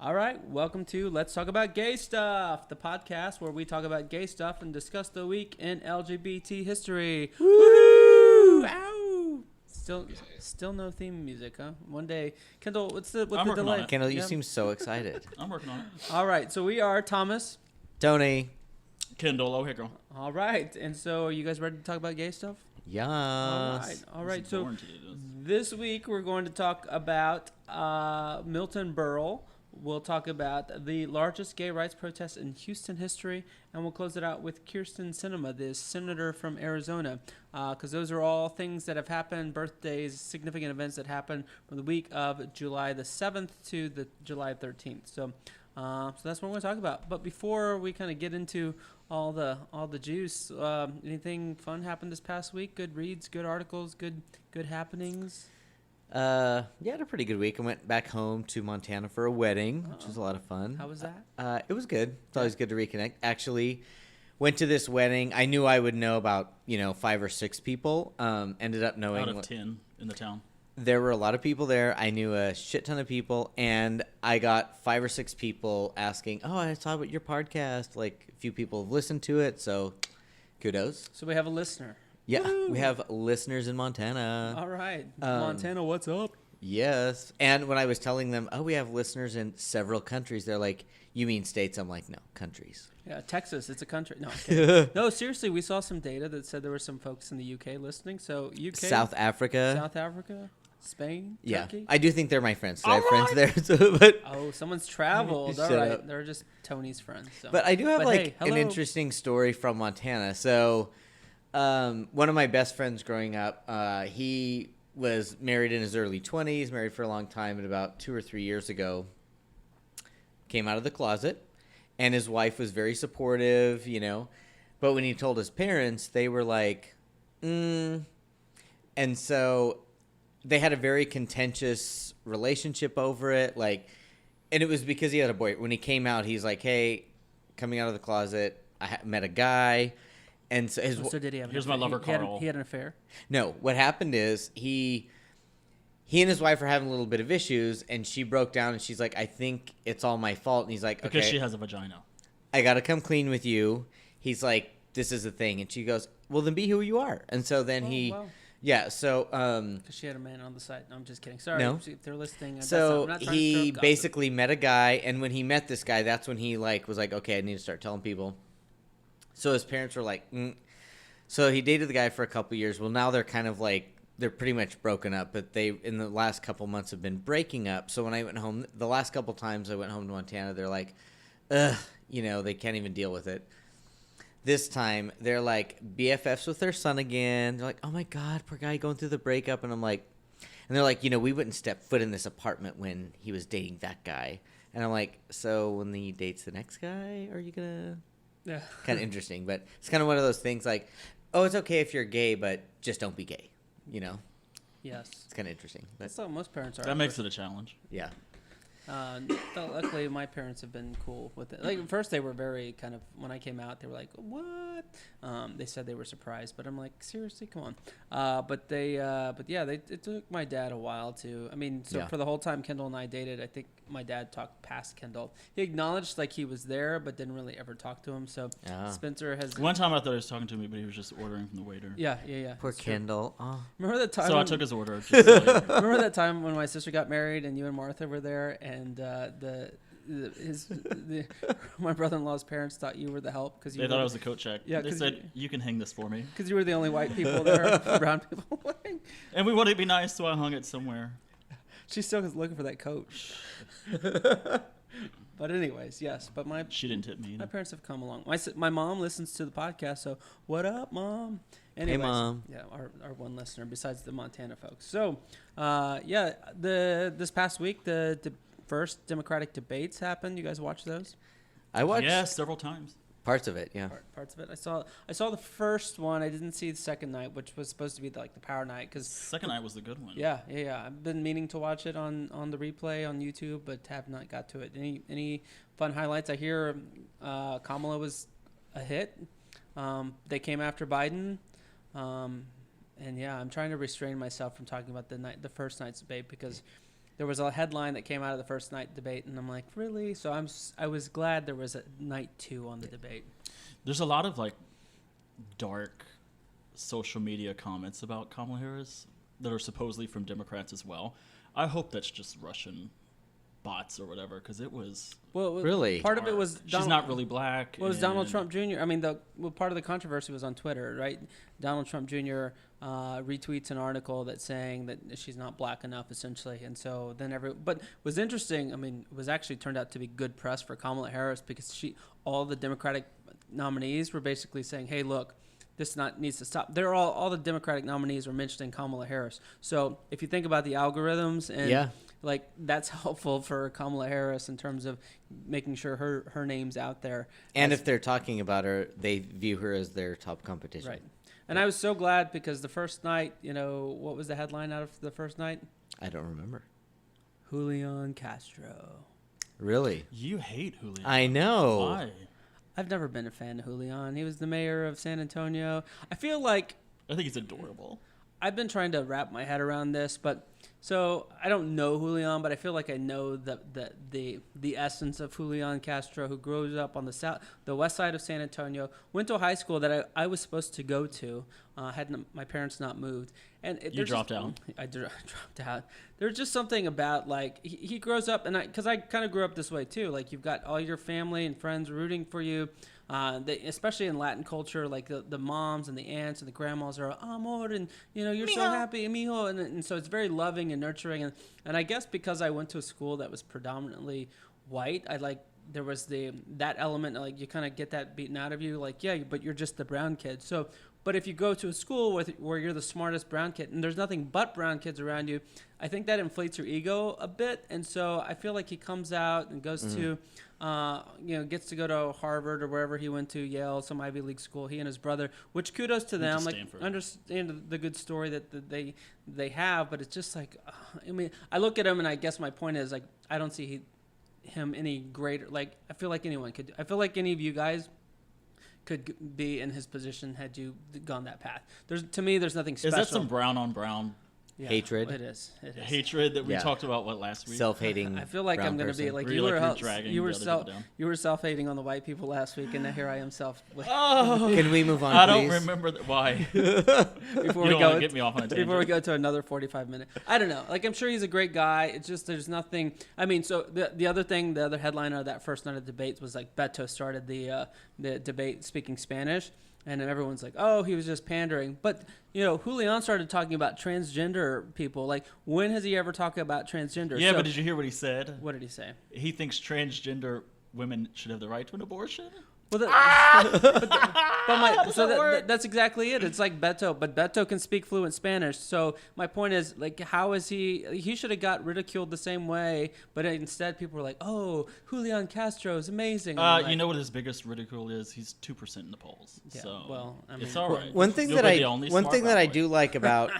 All right, welcome to Let's Talk About Gay Stuff, the podcast where we talk about gay stuff and discuss the week in LGBT history. Woo! Ow! Still no theme music, huh? One day, Kendall, what's the delay? Kendall, you seem so excited. I'm working on it. All right, so we are Thomas, Tony. Kendall, oh hey girl. All right, and so are you guys ready to talk about gay stuff? Yes. All right. So this week we're going to talk about Milton Berle. We'll talk about the largest gay rights protest in Houston history, and we'll close it out with Krysten Sinema, the senator from Arizona, because those are all things that have happened, birthdays, significant events that happened from the week of July the 7th to the July 13th. So that's what we're going to talk about. But before we kind of get into all the juice, anything fun happened this past week? Good reads, good articles, good happenings? Yeah, I had a pretty good week. I went back home to Montana for a wedding, which was a lot of fun. How was that? It was good. It's always good to reconnect. Actually, went to this wedding. I knew I would know about 5 or 6 people. Ended up knowing out of 10 in the town. There were a lot of people there. I knew a shit ton of people, and I got 5 or 6 people asking, "Oh, I saw your podcast." Like a few people have listened to it, so kudos. So we have a listener. Yeah, Woo! we have listeners in Montana. All right. Montana, what's up? Yes. And when I was telling them, we have listeners in several countries, they're like, "You mean states?" I'm like, "No, countries." Yeah, Texas, it's a country. No, I'm kidding. No, seriously, we saw some data that said there were some folks in the UK listening. So UK, South Africa, Spain, yeah. Turkey. I do think they're my friends. So I have friends there. So, but Oh, someone's traveled. All Shut right. up. They're just Tony's friends. So. But I do have hey, an hello. interesting story from Montana. So one of my best friends growing up, he was married in his early 20s, married for a long time, and about 2 or 3 years ago came out of the closet, and his wife was very supportive, but when he told his parents, they were like, and so they had a very contentious relationship over it, and it was because he had a boy. When he came out, he's like, "Hey, coming out of the closet, I met a guy." And so So did he have Here's an my affair? lover, Carl. He had an affair? No, what happened is he and his wife were having a little bit of issues, and she broke down, and she's like, "I think it's all my fault." And he's like, Because "Okay, she has a vagina. I got to come clean with you." He's like, "This is the thing." And she goes, "Well, then be who you are." And so then Wow. yeah, so Because she had a man on the side. No, I'm just kidding. Sorry. No. If they're listening. so I'm not trying to he stir up gossip. basically met a guy, and when he met this guy, that's when he was like, "Okay, I need to start telling people." So his parents were like, So he dated the guy for a couple years. Well, now they're kind of they're pretty much broken up, but they, in the last couple months, have been breaking up. So when I went home, the last couple times I went home to Montana, they're like, ugh, they can't even deal with it. This time, they're like BFFs with their son again. They're like, "Oh my God, poor guy going through the breakup." And I'm like, and they're like, "We wouldn't step foot in this apartment when he was dating that guy." And I'm like, "So when he dates the next guy, are you gonna?" Yeah. Kind of interesting, but it's kind of one of those things oh, it's okay if you're gay, but just don't be gay, Yes. It's kind of interesting. But That's how most parents are. That makes it a challenge. yeah. Luckily, my parents have been cool with it. At first, they were very kind of, when I came out, they were like, "What?" They said they were surprised, but I'm like, seriously, come on. It took my dad a while to. For the whole time Kendall and I dated, I think my dad talked past Kendall. He acknowledged he was there, but didn't really ever talk to him. So Spencer has. One time I thought he was talking to me, but he was just ordering from the waiter. Yeah. Poor Kendall. Oh. Remember that time? So I took his order. Just Remember that time when my sister got married and you and Martha were there, and my brother-in-law's parents thought you were the help because they thought I was the coat check. Yeah, they said you can hang this for me because you were the only white people there, brown people. And we wanted to be nice, so I hung it somewhere. She still is looking for that coat. But anyways, yes. But she didn't tip me. My parents have come along. My mom listens to the podcast, so what up, Mom? Anyways, hey, Mom. Yeah, our one listener besides the Montana folks. So, this past week the first Democratic debates happened. You guys watch those? I watched several times. parts of it. Yeah, parts of it. I saw the first one. I didn't see the second night, which was supposed to be the power night. Cause second night was the good one. Yeah. I've been meaning to watch it on the replay on YouTube, but have not got to it. Any fun highlights? I hear Kamala was a hit. They came after Biden. And yeah, I'm trying to restrain myself from talking about the first night's debate because there was a headline that came out of the first night debate, and I'm like, really? So I was glad there was a night 2 on the debate. There's a lot of like dark social media comments about Kamala Harris that are supposedly from Democrats as well. I hope that's just Russian bots or whatever, because it was really part of it was she's not really black. Well, it was Donald Trump Jr. I mean, part of the controversy was on Twitter, right? Donald Trump Jr. Retweets an article that's saying that she's not black enough, essentially, and so then but was interesting. I mean, it was actually turned out to be good press for Kamala Harris, because all the Democratic nominees were basically saying, "Hey, look, this needs to stop." They're all the Democratic nominees were mentioning Kamala Harris. So if you think about the algorithms and like that's helpful for Kamala Harris in terms of making sure her name's out there. And if they're talking about her, they view her as their top competition. Right. And I was so glad, because the first night, what was the headline out of the first night? I don't remember. Julian Castro. Really? You hate Julian. I know. Why? I've never been a fan of Julian. He was the mayor of San Antonio. I feel like I think he's adorable. I've been trying to wrap my head around this, but so I don't know Julian, but I feel like I know the essence of Julian Castro, who grows up on the west side of San Antonio, went to a high school that I was supposed to go to, my parents not moved, and you dropped out. I dropped out. There's just something about like he grows up, and because I kind of grew up this way too. Like you've got all your family and friends rooting for you. Especially in Latin culture, like the moms and the aunts and the grandmas are amor, and you're so happy, mijo, and so it's very loving and nurturing, and I guess because I went to a school that was predominantly white, there was that element, like you kind of get that beaten out of you, like but you're just the brown kid. So, but if you go to a school where you're the smartest brown kid and there's nothing but brown kids around you, I think that inflates your ego a bit, and so I feel like he comes out and goes to. Gets to go to Harvard or wherever he went to, Yale, some Ivy League school, he and his brother, which kudos to them. Like, understand the good story that they have, but it's just like, I mean, I look at him and I guess my point is, like, I don't see him any greater. Like, I feel like anyone could. I feel like any of you guys could be in his position had you gone that path. To me, there's nothing special. Is that some brown on brown? Yeah, hatred. It is. Hatred that we talked about last week. Self-hating. I feel like I'm going to be like you were self-hating on the white people last week, and now here I am Can we move on? I please? don't remember why. Before you don't want to get me off on a tangent. Before we go to another 45 minutes, I don't know. Like I'm sure he's a great guy. It's just there's nothing. I mean, so the other headliner of that first night of debates was like Beto started the debate speaking Spanish. And everyone's like, oh, he was just pandering. But, Julian started talking about transgender people. Like, when has he ever talked about transgender? Yeah, but did you hear what he said? What did he say? He thinks transgender women should have the right to an abortion. Well, that's exactly it. It's like Beto, but Beto can speak fluent Spanish. So my point is, like, how is he should have got ridiculed the same way, but instead people were like, oh, Julian Castro is amazing. You know what his biggest ridicule is? He's 2% in the polls. Yeah, so well, I mean, it's all right. One thing that I do like about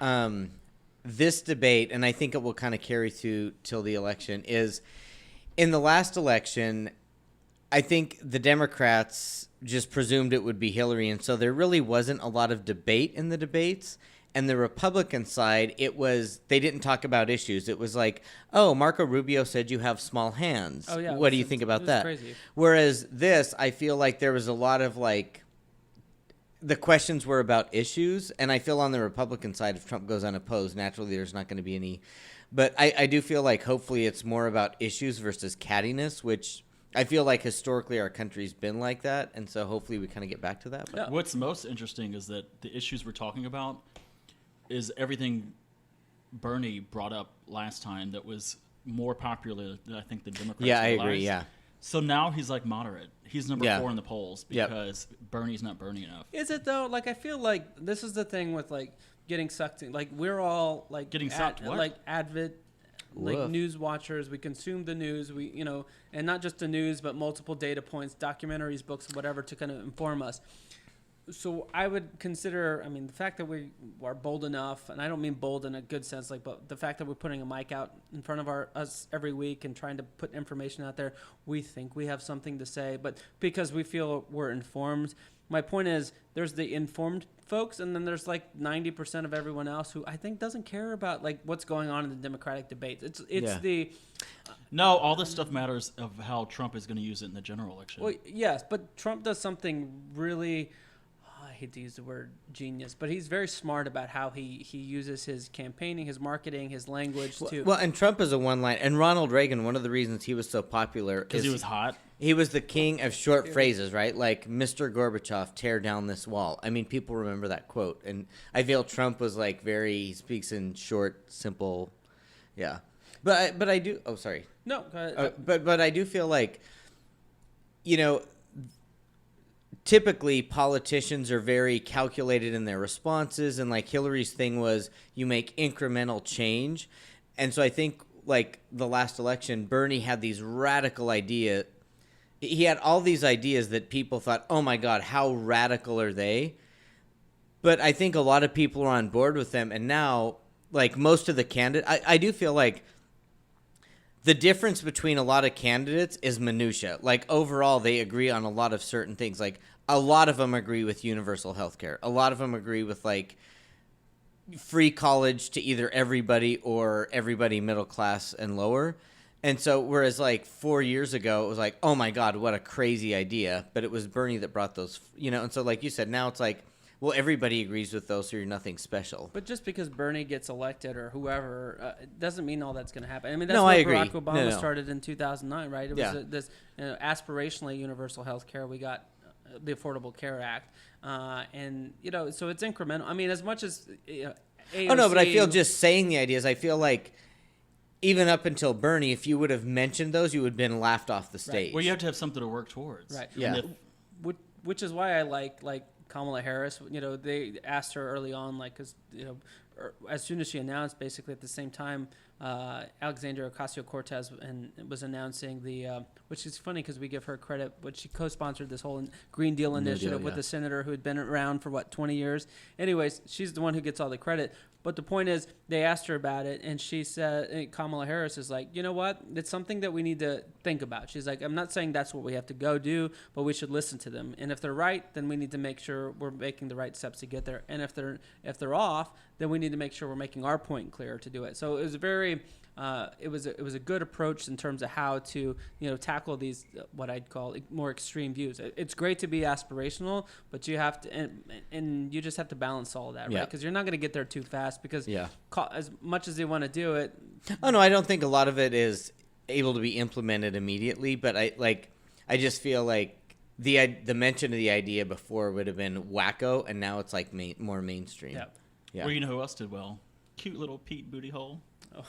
this debate, and I think it will kind of carry through till the election, is in the last election, I think the Democrats just presumed it would be Hillary, and so there really wasn't a lot of debate in the debates. And the Republican side, they didn't talk about issues. It was like, oh, Marco Rubio said you have small hands. Oh, yeah. What do you think about that? Crazy. Whereas this, I feel like there was a lot of like, the questions were about issues, and I feel on the Republican side, if Trump goes unopposed, naturally there's not going to be any. But I do feel like hopefully it's more about issues versus cattiness, which I feel like historically our country's been like that, and so hopefully we kind of get back to that. But what's most interesting is that the issues we're talking about is everything Bernie brought up last time that was more popular than I think the Democrats Yeah, I realized. agree, yeah. So now he's like moderate. He's number 4 in the polls because Bernie's not Bernie enough. Is it though? Like I feel like this is the thing with like getting sucked in. Like we're all like getting sucked. Like avid. Like news watchers, we consume the news, and not just the news, but multiple data points, documentaries, books, whatever, to kind of inform us. So I would consider, I mean, the fact that we are bold enough, and I don't mean bold in a good sense, like, but the fact that we're putting a mic out in front of us every week and trying to put information out there, we think we have something to say, but because we feel we're informed. My point is, there's the informed folks, and then there's like 90% of everyone else who I think doesn't care about like what's going on in the Democratic debates. No, all this stuff matters of how Trump is going to use it in the general election. Well, yes, but Trump does something really, I hate to use the word genius, but he's very smart about how he uses his campaigning, his marketing, his language to. Well, and Trump is a one-line. And Ronald Reagan, one of the reasons he was so popular because he was hot. He was the king of short phrases, right? Like, Mr. Gorbachev, tear down this wall. I mean, people remember that quote. And I feel Trump was like he speaks in short, simple, yeah. But I do, oh, sorry. No, go ahead. But I do feel like, typically politicians are very calculated in their responses. And like Hillary's thing was you make incremental change. And so I think like the last election, Bernie had these radical ideas. He had all these ideas that people thought, oh my God, how radical are they? But I think a lot of people are on board with them. And now, like most of the candidates, I do feel like the difference between a lot of candidates is minutia. Like overall, they agree on a lot of certain things. Like a lot of them agree with universal health care. A lot of them agree with like free college to either everybody or everybody middle class and lower. And so, whereas like 4 years ago, it was like, oh my God, what a crazy idea. But it was Bernie that brought those, and so like you said, now it's like, well, everybody agrees with those, so you're nothing special. But just because Bernie gets elected or whoever, it doesn't mean all that's going to happen. I mean, that's No, what I agree. Barack Obama No. started in 2009, right? It was Yeah. this aspirationally universal health care. We got the Affordable Care Act. And, so it's incremental. I mean, as much as AOC, Oh, no, but I feel just saying the ideas, I feel like even up until Bernie, if you would have mentioned those, you would have been laughed off the stage. Well, you have to have something to work towards. Right. Yeah. And Which is why I like Kamala Harris. They asked her early on, like, because as soon as she announced, basically at the same time, Alexandria Ocasio-Cortez was announcing which is funny because we give her credit, but she co-sponsored this whole Green Deal initiative with a senator who had been around for 20 years. Anyways, she's the one who gets all the credit. But the point is, they asked her about it, and she said, Kamala Harris is like, you know what? It's something that we need to think about. She's like, I'm not saying that's what we have to go do, but we should listen to them. And if they're right, then we need to make sure we're making the right steps to get there. And if they're off, then we need to make sure we're making our point clear to do it. So it was it was a good approach in terms of how to tackle these what I'd call more extreme views. It's great to be aspirational, but you have to and you just have to balance all of that, right? Because you're not going to get there too fast. Because as much as they want to do it, oh no, I don't think a lot of it is able to be implemented immediately. But I just feel like the mention of the idea before would have been wacko, and now it's like more mainstream. Yeah. Well, you know who else did well? Cute little Pete Booty Hole. Oh.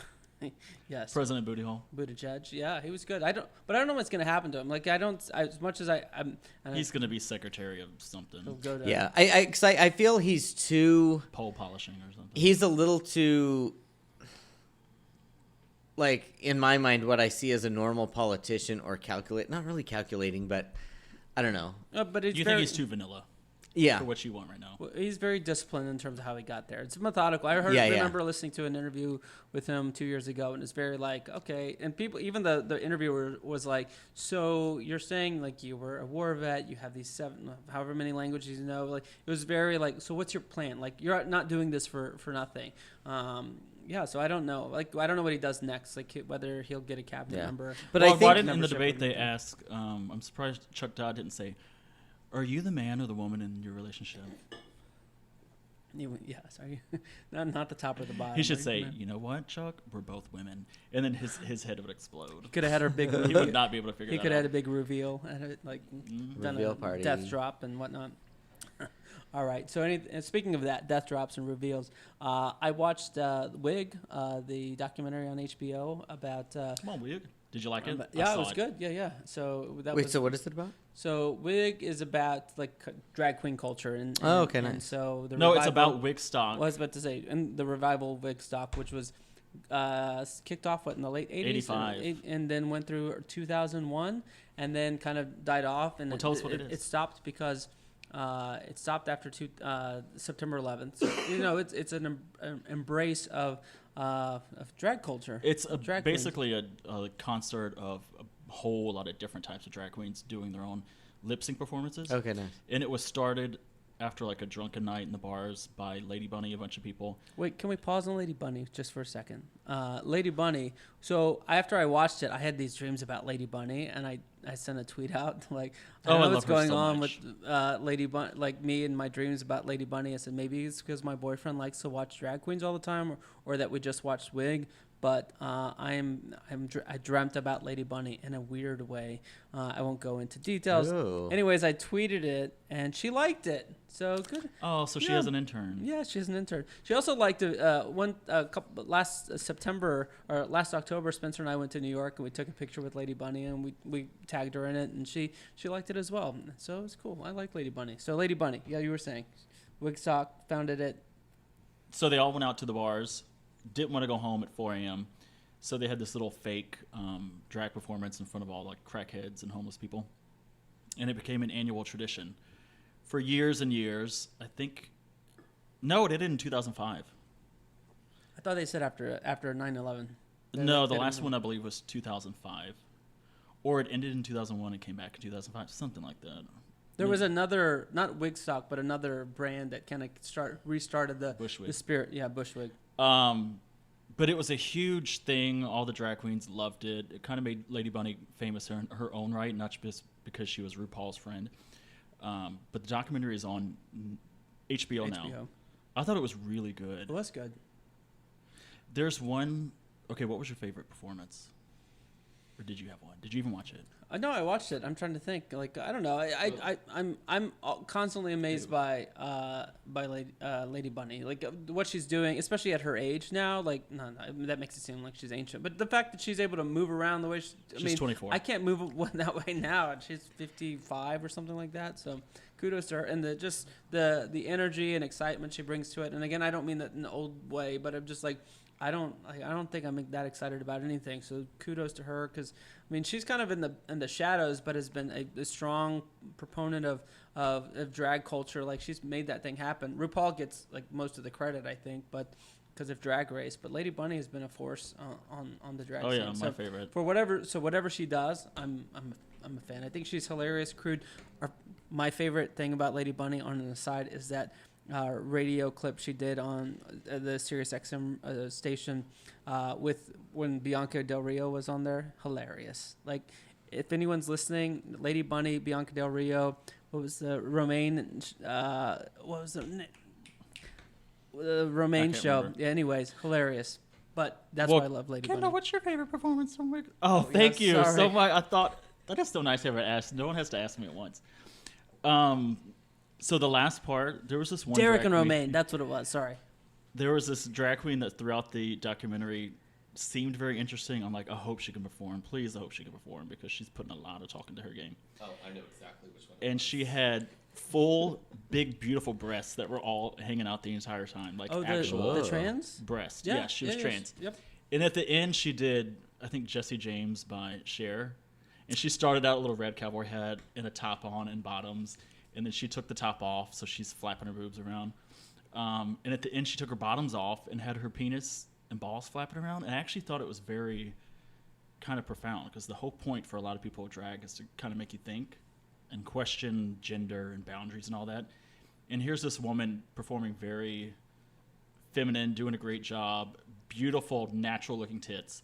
Yes, President Booty Hole. Buttigieg, yeah, he was good. I don't know what's going to happen to him. Like as much as he's going to be secretary of something. Yeah, I feel he's too pole polishing or something. He's a little too, like in my mind, what I see as a normal politician or not really calculating, but I don't know. But you think he's too vanilla? Yeah. For what you want right now. Well, he's very disciplined in terms of how he got there. It's methodical. I remember listening to an interview with him 2 years ago, and it's very like, okay. And people, even the interviewer was like, so you're saying like you were a war vet, you have these however many languages you know. Like it was very like, so what's your plan? Like you're not doing this for nothing. So I don't know. Like I don't know what he does next. Like whether he'll get a cabinet member. But I think in the debate they asked, I'm surprised Chuck Todd didn't say, are you the man or the woman in your relationship? Yes. Are you? Not the top or the bottom. He should say, you know what, Chuck? We're both women. And then his head would explode. He could have had a big He would not be able to figure it out. He could have had a big reveal. Done reveal a party. Death drop and whatnot. All right. So speaking of that, death drops and reveals, I watched Wig, the documentary on HBO about... Come on, Wig. Did you like it? Yeah, it was good. Yeah. So so what is it about? So Wig is about like drag queen culture and nice. And so it's about Wig stock. Well, I was about to say, and the revival of Wig stock, which was kicked off in the late 80s, 85, and then went through 2001, and then kind of died off, and tell us what it is. It stopped because It stopped after September 11th. So, it's an embrace of drag culture. It's drag queens. basically a concert of a whole lot of different types of drag queens doing their own lip sync performances. Okay, nice. And it was started after like a drunken night in the bars by Lady Bunny, a bunch of people. Wait, can we pause on Lady Bunny just for a second? Lady Bunny. So after I watched it, I had these dreams about Lady Bunny, and I sent a tweet out like, I don't know what's going on with Lady Bunny, like me and my dreams about Lady Bunny. I said maybe it's because my boyfriend likes to watch drag queens all the time, or that we just watched Wig. But I dreamt about Lady Bunny in a weird way. I won't go into details. Ooh. Anyways, I tweeted it, and she liked it. So good. Oh, so she has an intern. Yeah, she has an intern. She also liked it. Last September or last October, Spencer and I went to New York, and we took a picture with Lady Bunny, and we tagged her in it, and she liked it as well. So it was cool. I like Lady Bunny. So Lady Bunny, yeah, you were saying, Wigstock founded it. So they all went out to the bars. Didn't want to go home at 4 a.m. So they had this little fake drag performance in front of all like crackheads and homeless people. And it became an annual tradition. For years and years, I think... No, it did in 2005. I thought they said after 9/11. No, the last one I believe was 2005. Or it ended in 2001 and came back in 2005. Something like that. There was another, not Wigstock, but another brand that kind of restarted the spirit. Yeah, Bushwig. But it was a huge thing. All the drag queens loved it. It kind of made Lady Bunny famous in her own right, not just because she was RuPaul's friend. But the documentary is on HBO now. I thought it was really good. It was good. There's one. Okay, what was your favorite performance? Or did you have one? Did you even watch it? No, I watched it. I'm trying to think. Like, I don't know. I'm constantly amazed by Lady Bunny. Like what she's doing, especially at her age now. Like, no, that makes it seem like she's ancient. But the fact that she's able to move around the way she's 24. I can't move that way now. She's 55 or something like that. So kudos to her, and the energy and excitement she brings to it. And again, I don't mean that in an old way, but I'm just like, I don't think I'm that excited about anything. So kudos to her, because I mean she's kind of in the shadows, but has been a strong proponent of drag culture. Like she's made that thing happen. RuPaul gets like most of the credit, I think, but because of Drag Race. But Lady Bunny has been a force on the drag scene. Oh yeah, my favorite. For whatever she does, I'm a fan. I think she's hilarious, crude. My favorite thing about Lady Bunny, on an aside, is that radio clip she did on the Sirius XM station with when Bianca Del Rio was on there. Hilarious. Like, if anyone's listening, Lady Bunny, Bianca Del Rio, what was the Romaine? What was the Romaine show? Remember. Yeah, anyways, hilarious. But that's why I love Lady Bunny. Kendall, what's your favorite performance from Wig? Oh, thank you so much. I thought that is so nice to ever ask. No one has to ask me at once. So the last part, there was this one Derek drag and queen. Romaine, that's what it was. Sorry. There was this drag queen that throughout the documentary seemed very interesting. I'm like, I hope she can perform. Please, I hope she can perform, because she's putting a lot of talk into her game. Oh, I know exactly which one. And she had full, big, beautiful breasts that were all hanging out the entire time, like actual the trans breast. Yeah, she was trans. Yep. And at the end, she did, I think, Jesse James by Cher. And she started out a little red cowboy hat and a top on and bottoms. And then she took the top off, so she's flapping her boobs around. And at the end, she took her bottoms off and had her penis and balls flapping around. And I actually thought it was very kind of profound, because the whole point for a lot of people with drag is to kind of make you think and question gender and boundaries and all that. And here's this woman performing very feminine, doing a great job, beautiful, natural-looking tits,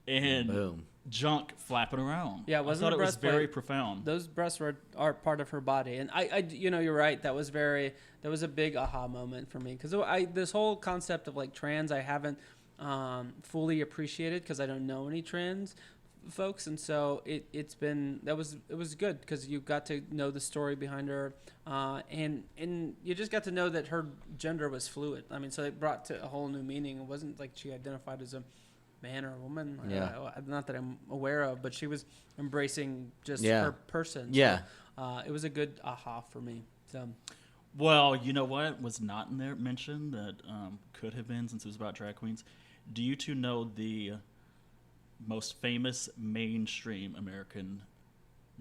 and boom, junk flapping around. Yeah, I thought it was very profound. Those breasts are part of her body, and I you're right. That was a big aha moment for me, because this whole concept of like trans, I haven't fully appreciated, because I don't know any trans folks, and so it was good, because you got to know the story behind her, and you just got to know that her gender was fluid. I mean, so it brought to a whole new meaning. It wasn't like she identified as a man or a woman. Yeah. Not that I'm aware of, but she was embracing just Yeah. her person. Yeah. So, it was a good aha for me. So, Well, you know what was not in there mentioned that could have been, since it was about drag queens? Do you two know the most famous mainstream American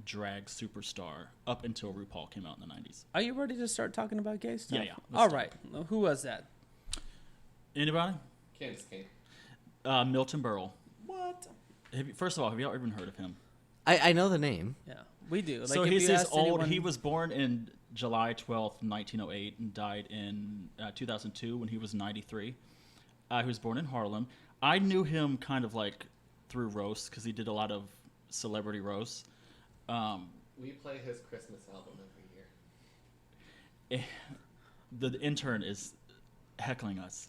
drag superstar up until RuPaul came out in the 90s. Are you ready to start talking about gay stuff? Yeah. All right. Who was that? Anybody? Candace King. Milton Berle. What? First of all, have y'all even heard of him? I know the name. Yeah, we do. So if he's you this asked old. anyone- He was born in July 12th, 1908, and died in 2002 when he was 93. He was born in Harlem. I knew him kind of like through roasts because he did a lot of celebrity roasts. We play his Christmas album every year. The intern is heckling us.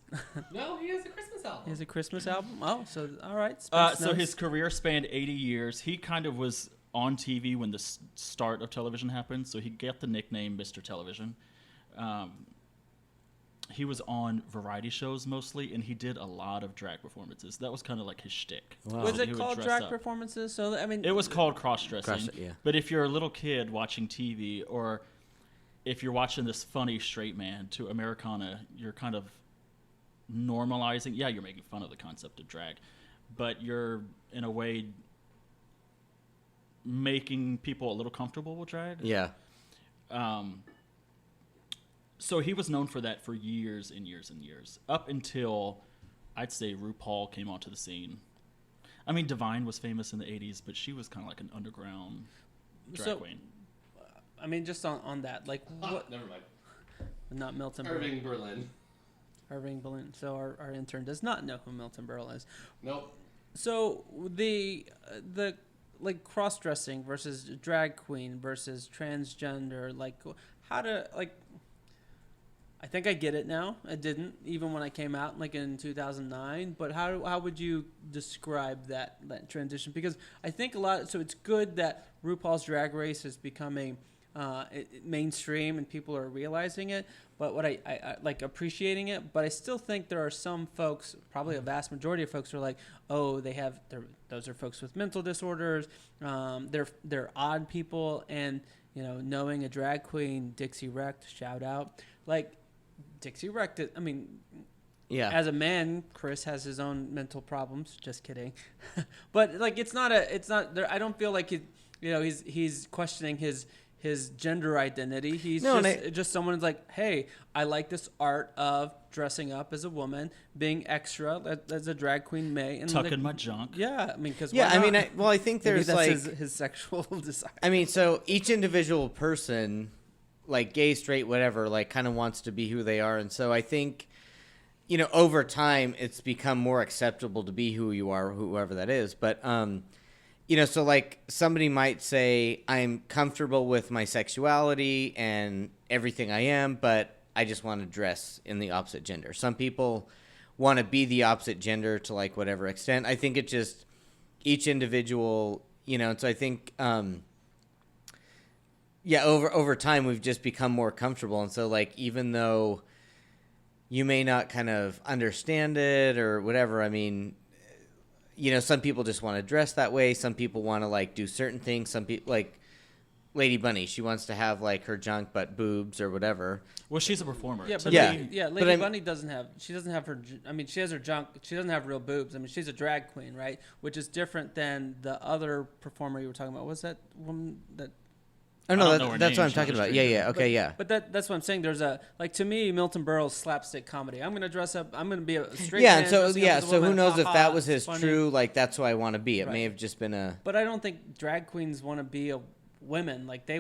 No, he has a Christmas album. He has a Christmas album. Oh, so all right. So his career spanned 80 years. He kind of was on TV when the start of television happened, so he got the nickname Mr. Television. He was on variety shows mostly, and he did a lot of drag performances. That was kind of like his shtick. Wow. Was He it would called dress drag up. performances? So I mean, It was called cross-dressing. Yeah. But if you're a little kid watching TV, or if you're watching this funny straight man to Americana, you're kind of normalizing. Yeah, you're making fun of the concept of drag, but you're in a way making people a little comfortable with drag. Yeah. So he was known for that for years and years and years, up until I'd say RuPaul came onto the scene. I mean, Divine was famous in the 80s, but she was kind of like an underground drag queen. I mean, just on that, like what? Never mind. Not Milton Irving Berle. Berlin. Irving Berlin. So our intern does not know who Milton Berle is. Nope. So the like cross dressing versus drag queen versus transgender, like how to like. I think I get it now. I didn't even when I came out like in 2009. But how would you describe that transition? Because I think a lot. So it's good that RuPaul's Drag Race is becoming mainstream and people are realizing it. But what I like appreciating it. But I still think there are some folks, probably a vast majority of folks, who are like, oh, those are folks with mental disorders. They're odd people, and knowing a drag queen, Dixie Wrecked, shout out, like. Dixie Wrecked it. I mean, Yeah. as a man, Chris has his own mental problems. Just kidding. But like, it's not there. I don't feel like he's questioning his gender identity. He's just someone who's like, hey, I like this art of dressing up as a woman, being extra as a drag queen may, and Tucking my junk. Yeah, I mean, because I think maybe there's that's like his sexual desire. I mean, so each individual person, like gay, straight, whatever, like kind of wants to be who they are. And so I think, over time it's become more acceptable to be who you are, whoever that is. But, so like somebody might say, I'm comfortable with my sexuality and everything I am, but I just want to dress in the opposite gender. Some people want to be the opposite gender to like whatever extent. I think it just each individual, and so I think, over time we've just become more comfortable, and so like even though you may not kind of understand it or whatever, I mean, some people just want to dress that way. Some people want to like do certain things. Some people like Lady Bunny, she wants to have like her junk but boobs or whatever. Well, she's a performer. Yeah, but Lady Bunny doesn't have her. I mean, she has her junk. She doesn't have real boobs. I mean, she's a drag queen, right? Which is different than the other performer you were talking about. Was that woman that? Oh no, that's what I'm talking about. Yeah, okay, yeah. But that's what I'm saying. There's to me, Milton Berle's slapstick comedy. I'm gonna dress up. I'm gonna be a straight. Yeah, man, and so who knows if that was his funny. true, like that's who I want to be. It Right. may have just been a. But I don't think drag queens want to be women. Like they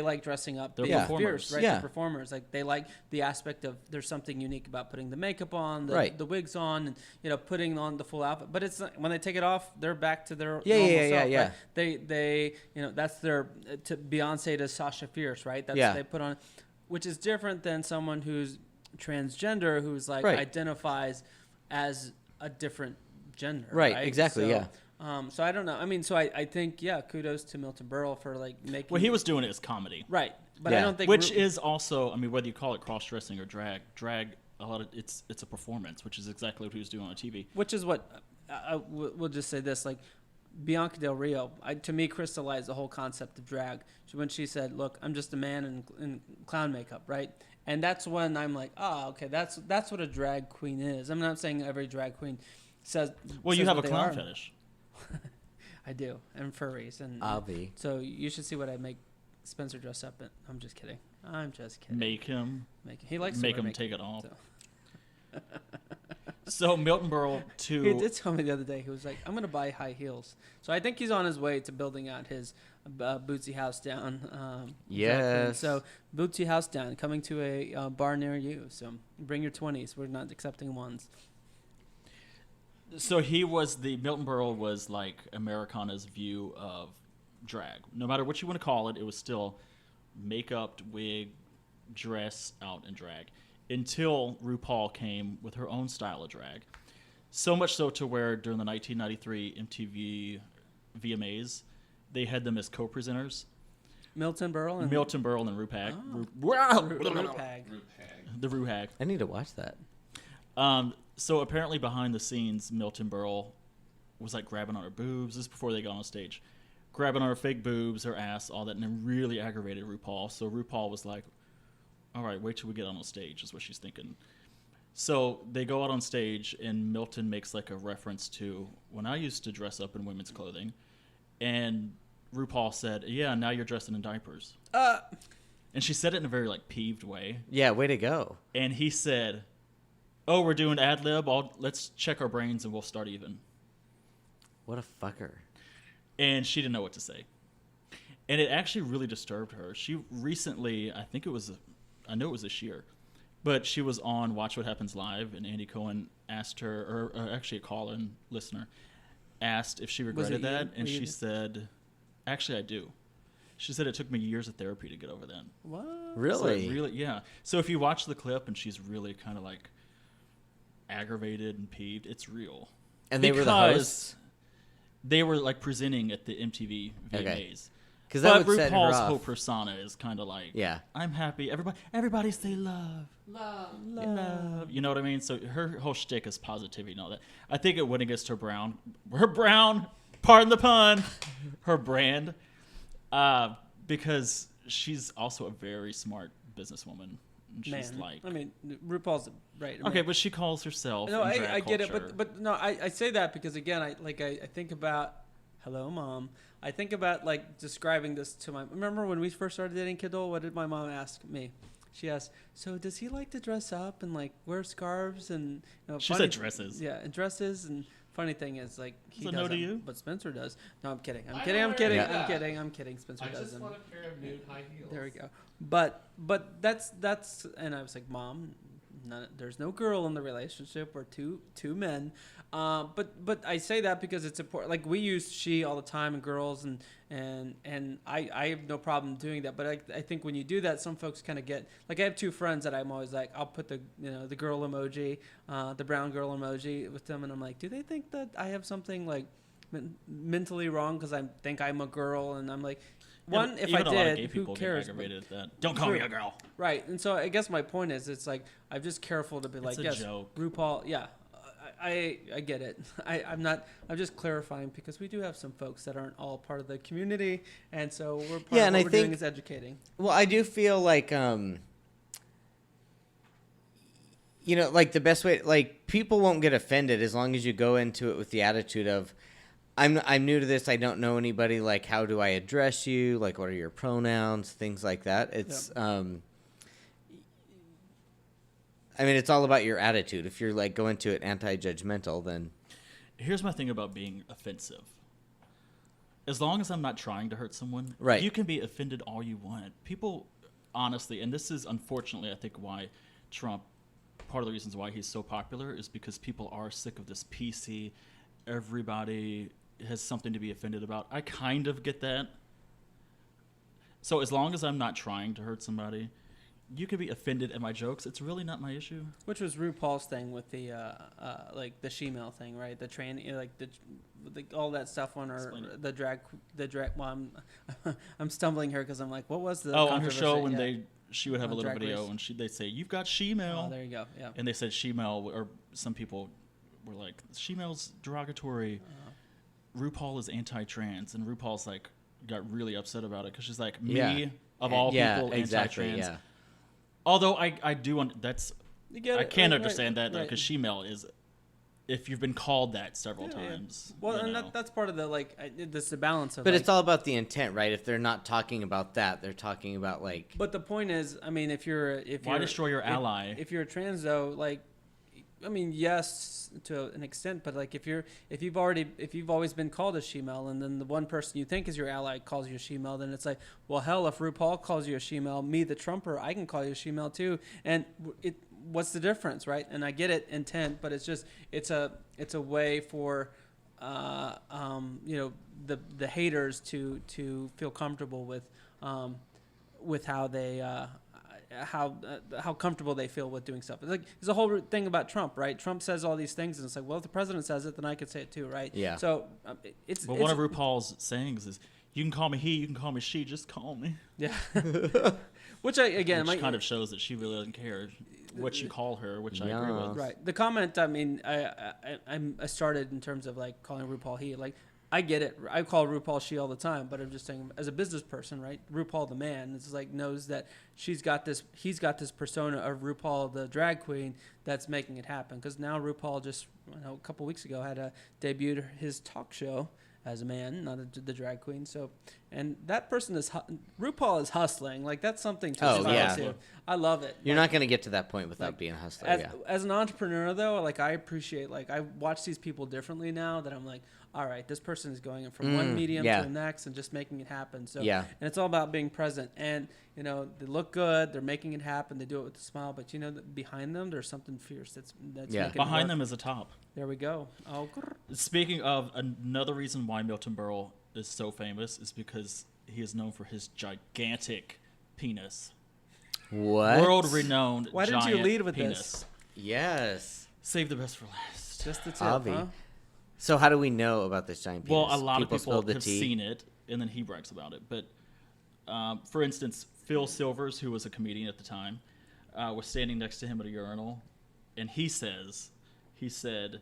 like dressing up. They're being performers. fierce, right? Yeah. They're performers. Like they like the aspect of there's something unique about putting the makeup on, Right. the wigs on, and putting on the full outfit. But it's when they take it off, they're back to their normal self. Yeah. Right? They that's their to Beyonce to Sasha Fierce, right? That's Yeah. what they put on, which is different than someone who's transgender who's like Right. identifies as a different gender. Right, Right. exactly, So, yeah. So I don't know. I mean, so I think kudos to Milton Berle for like making. Well, he was doing it as comedy. Right, but I Yeah. don't think Which is also, I mean, whether you call it cross-dressing or drag, a lot of it's a performance, which is exactly what he was doing on TV. which is what we'll just say this like Bianca Del Rio to me crystallized the whole concept of drag when she said, "Look, I'm just a man in clown makeup," right? And that's when I'm like, oh, okay, that's what a drag queen is. I'm not saying every drag queen says. Well, you says have a what they clown are. fetish. I do, and furries, and I'll be. So you should see what I make Spencer dress up in. I'm just kidding. Make him. He likes to Make wear him makeup, take it off. so. So Milton Berle He did tell me the other day. He was like, "I'm gonna buy high heels." So I think he's on his way to building out his Bootsy House Down. Yes. So Bootsy House Down coming to a bar near you. So bring your 20s. We're not accepting ones. So Milton Berle was like Americana's view of drag. No matter what you want to call it, it was still makeup, wig, dress out in drag. Until RuPaul came with her own style of drag. So much so to where during the 1993 MTV VMAs, they had them as co-presenters. Milton Berle and RuPag. Oh. Rupag. The RuHag. I need to watch that. So apparently behind the scenes, Milton Berle was like grabbing on her boobs. This is before they got on stage. Grabbing on her fake boobs, her ass, all that, and it really aggravated RuPaul. So RuPaul was like, all right, wait till we get on stage, is what she's thinking. So they go out on stage, and Milton makes like a reference to when I used to dress up in women's clothing. And RuPaul said, yeah, now you're dressing in diapers. And she said it in a very like peeved way. Yeah, way to go. And he said, oh, we're doing ad lib. Let's check our brains and we'll start even. What a fucker. And she didn't know what to say. And it actually really disturbed her. She recently, I know it was this year, but she was on Watch What Happens Live, and Andy Cohen asked her, or actually a call-in listener, asked if she regretted that, and she said, actually, I do. She said it took me years of therapy to get over that. What? Really? So yeah. So if you watch the clip and she's really kind of like aggravated and peeved, it's real. And they were the hosts? They were like presenting at the MTV VMAs. Okay. But RuPaul's whole persona is kind of like, yeah, I'm happy. Everybody say love. Love. You know what I mean? So her whole shtick is positivity and all that. I think it went against her brown, pardon the pun, her brand, because she's also a very smart businesswoman. She's RuPaul's right. Okay, but she calls herself. No, in drag I get it, culture. but no, I say that because again, I think about, hello, Mom. I think about like describing this to remember when we first started dating Kiddo, what did my mom ask me? She asked, so does he like to dress up and like wear scarves and she said dresses. Yeah, and dresses, and funny thing is like he doesn't, no to you? but Spencer does. No, I'm kidding. I'm kidding. Spencer doesn't. I just want a pair of nude high heels. There we go. But that's and I was like, Mom, there's no girl in the relationship. We're two men. But I say that because it's important. Like we use she all the time and girls and I have no problem doing that. But I think when you do that, some folks kind of get like I have two friends that I'm always like I'll put the the girl emoji, the brown girl emoji with them, and I'm like, do they think that I have something like mentally wrong because I think I'm a girl? And I'm like, one, if I did, who cares? That. Don't call me a girl. Right, and so I guess my point is, it's like I'm just careful to be like, yes, joke. RuPaul, yeah. I get it. I'm just clarifying because we do have some folks that aren't all part of the community, and so we're part of what we're doing is educating. Well, I do feel like like the best way, like people won't get offended as long as you go into it with the attitude of, I'm new to this. I don't know anybody. Like, how do I address you? Like, what are your pronouns? Things like that. It's I mean, it's all about your attitude. If you're like going to it anti-judgmental, then. Here's my thing about being offensive. As long as I'm not trying to hurt someone, right, you can be offended all you want. People, honestly, and this is unfortunately, I think, why Trump, part of the reasons why he's so popular is because people are sick of this PC. Everybody has something to be offended about. I kind of get that. So as long as I'm not trying to hurt somebody, you could be offended at my jokes. It's really not my issue. Which was RuPaul's thing with the like the she-male thing, right? The like the all that stuff on her the drag. Well, I'm stumbling here because I'm like, what was the on her show when she would have a little video race. and they'd say you've got she-male. Oh, there you go. Yeah. And they said she-male, or some people were like she-male's derogatory. RuPaul is anti-trans, and RuPaul's like got really upset about it because she's like of all people exactly, anti-trans. Yeah. Although I do want I can't understand that though, because right. she-male is if you've been called that several Yeah. times. Well, you and know. that's part of the that's the balance of. But like, it's all about the intent, right? If they're not talking about that, they're talking about like. But the point is, I mean, Why destroy your ally? If you're a trans though, like, I mean, yes, to an extent, but like if you've always been called a she-male, and then the one person you think is your ally calls you a she-male, then it's like, well, hell, if RuPaul calls you a she-male, me, the Trumper, I can call you a she-male too, and what's the difference, right? And I get it, intent, but it's just it's a way for the haters to feel comfortable with how they how comfortable they feel with doing stuff. It's like there's a whole thing about Trump, right? Trump says all these things, and it's like, well, if the president says it, then I could say it too, right? Yeah. So One of RuPaul's sayings is, "You can call me he, you can call me she, just call me." yeah. Which kind of shows that she really doesn't care what you call her, which I agree with. Right. The comment, I mean, I started in terms of like calling RuPaul he. Like, I get it. I call RuPaul she all the time, but I'm just saying, as a business person, right? RuPaul the man is like knows that he's got this persona of RuPaul the drag queen that's making it happen. Because now RuPaul just a couple weeks ago had debuted his talk show as a man, not the drag queen. So, and that person RuPaul is hustling. Like, that's something to Oh, yeah. to. I love it. You're not going to get to that point without being a hustler. As an entrepreneur, though, like, I appreciate, like, I watch these people differently now that I'm like, all right, this person is going from one medium to the next and just making it happen. So, and it's all about being present. And, they look good, they're making it happen, they do it with a smile, but that behind them, there's something fierce that's making it behind work. them is a top. There we go. Oh, Speaking of, another reason why Milton Berle is so famous is because he is known for his gigantic penis. What? World-renowned Why didn't you giant lead with penis. this? Yes. Save the best for last. Just the tip, Avi. huh? So how do we know about this giant penis? Well, a lot of people spilled the have tea. seen it, and then he brags about it. But, for instance, Phil Silvers, who was a comedian at the time, was standing next to him at a urinal, and he said,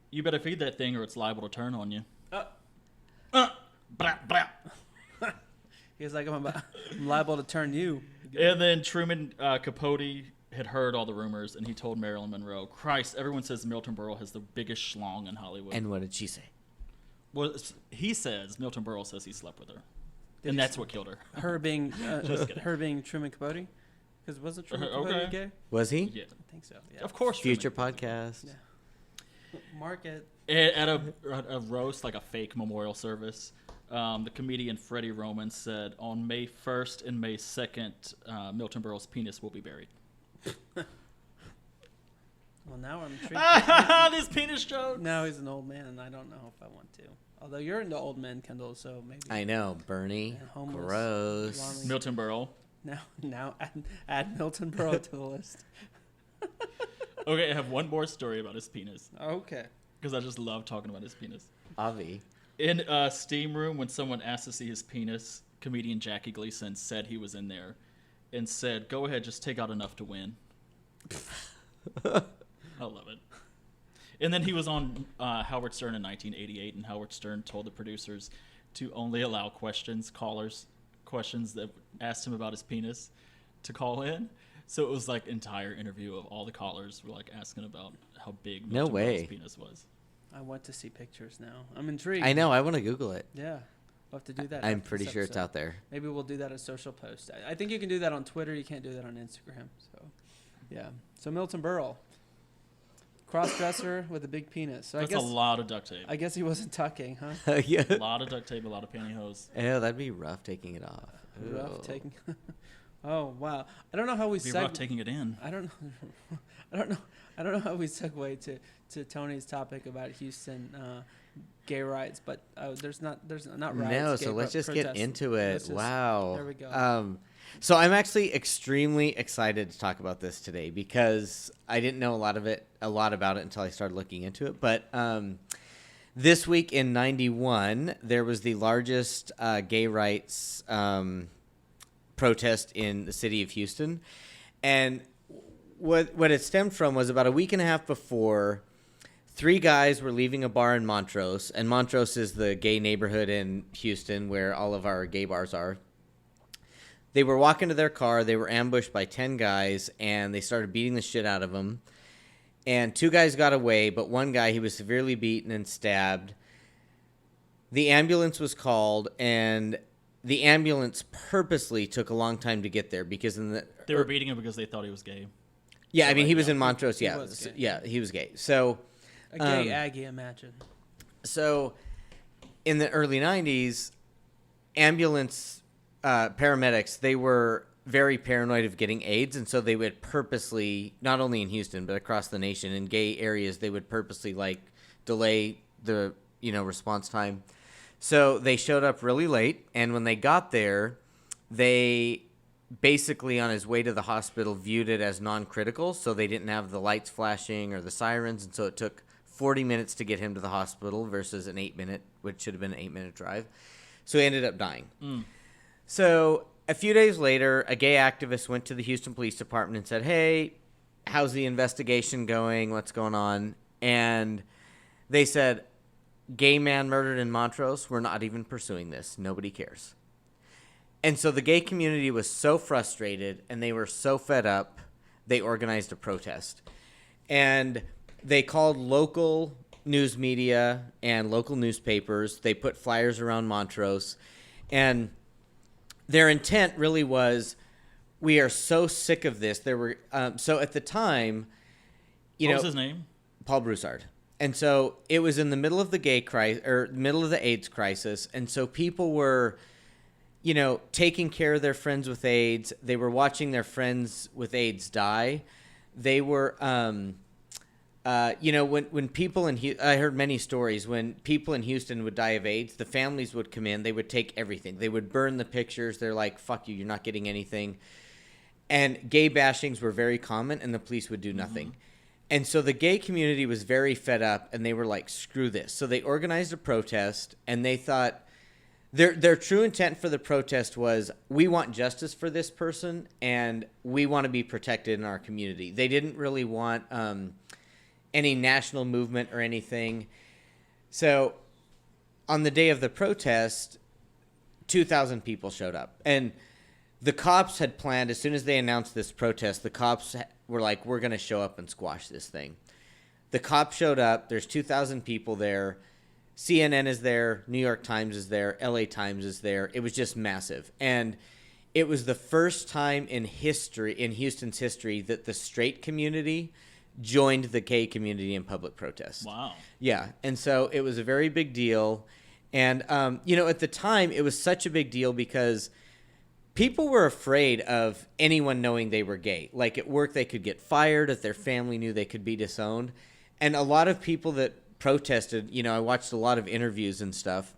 "You better feed that thing or it's liable to turn on you." Blah, blah. He's like, I'm liable to turn you. And then Truman Capote had heard all the rumors, and he told Marilyn Monroe, "Christ, everyone says Milton Berle has the biggest schlong in Hollywood." And what did she say? Well, Milton Berle says he slept with her. And that's what killed her. Her being Just kidding. her being Truman Capote, because wasn't Truman Capote Okay. gay? Was he? Yeah. I think so. Yeah. Of course. Future Truman. podcast. Yeah. Mark it. At a roast, like a fake memorial service, the comedian Freddie Roman said, "On May 1st and May 2nd, Milton Berle's penis will be buried." Well, now I'm intrigued. This penis joke. Now he's an old man, and I don't know if I want to. Although you're into old men, Kendall, so maybe. I know, Bernie. And homeless. Gross. Lonely. Milton Berle. Now add Milton Berle to the list. Okay, I have one more story about his penis Okay. because I just love talking about his penis. Avi. In a steam room, when someone asked to see his penis, comedian Jackie Gleason said he was in there and said, "Go ahead, just take out enough to win." I love it. And then he was on Howard Stern in 1988, and Howard Stern told the producers to only allow questions that asked him about his penis to call in. So it was like entire interview of all the callers were like asking about how big No Milton way. Berle's penis was. I want to see pictures now. I'm intrigued. I know. I want to Google it. Yeah. We'll have to do that. I'm after pretty this sure it's episode. out there. Maybe we'll do that as social post. I think you can do that on Twitter. You can't do that on Instagram. So, yeah. So Milton Berle, cross-dresser with a big penis. So That's a lot of duct tape. I guess he wasn't tucking, huh? Yeah. A lot of duct tape, a lot of pantyhose. Ew, that'd be rough taking it off. Rough Ew. taking. Oh wow! I don't know how we It'd be rough taking it in. I don't know. I don't know how we segue to Tony's topic about Houston gay rights, but there's not riots. No, gay so let's just get protests. into it. Wow. There we go. So I'm actually extremely excited to talk about this today because I didn't know a lot about it until I started looking into it. But this week in '91, there was the largest gay rights protest in the city of Houston, and what it stemmed from was about a week and a half before. 3 guys were leaving a bar in Montrose, and Montrose is the gay neighborhood in Houston where all of our gay bars are. They were walking to their car. They were ambushed by 10 guys, and they started beating the shit out of them. and 2 guys got away, but one guy, he was severely beaten and stabbed. The ambulance was called, and the ambulance purposely took a long time to get there because They were beating him because they thought he was gay. Yeah, I mean, he was yeah. in Montrose. He Yeah, was gay. yeah, he was gay. So, A gay Aggie, imagine. so in the early 90s, ambulance paramedics, they were very paranoid of getting AIDS, and so they would purposely, not only in Houston but across the nation, in gay areas, they would purposely like delay the response time. So they showed up really late, and when they got there, they basically, on his way to the hospital, viewed it as non-critical, so they didn't have the lights flashing or the sirens, and so it took 40 minutes to get him to the hospital versus an 8-minute, which should have been an 8-minute drive. So he ended up dying. So a few days later, a gay activist went to the Houston Police Department and said, hey, how's the investigation going? What's going on? And they said, gay man murdered in Montrose, we're not even pursuing this. Nobody cares. And so the gay community was so frustrated and they were so fed up, they organized a protest. And they called local news media and local newspapers. They put flyers around Montrose. And their intent really was, we are so sick of this. There were so at the time, What was his name? Paul Broussard. And so it was in the middle of the gay crisis, or middle of the AIDS crisis. And so people were, taking care of their friends with AIDS. They were watching their friends with AIDS die. They were, when people I heard many stories, when people in Houston would die of AIDS, the families would come in, they would take everything. They would burn the pictures. They're like, fuck you, you're not getting anything. And gay bashings were very common, and the police would do nothing. Mm-hmm. And so the gay community was very fed up, and they were like, screw this. So they organized a protest, and they thought their true intent for the protest was, we want justice for this person, and we want to be protected in our community. They didn't really want any national movement or anything. So on the day of the protest, 2,000 people showed up. And the cops had planned, as soon as they announced this protest, the cops were like, we're going to show up and squash this thing. The cops showed up. There's 2,000 people there. CNN is there. New York Times is there. LA Times is there. It was just massive. And it was the first time in Houston's history, that the straight community joined the gay community in public protest. Wow. Yeah. And so it was a very big deal. And, at the time, it was such a big deal because people were afraid of anyone knowing they were gay. Like at work, they could get fired. If their family knew, they could be disowned. And a lot of people that protested, I watched a lot of interviews and stuff.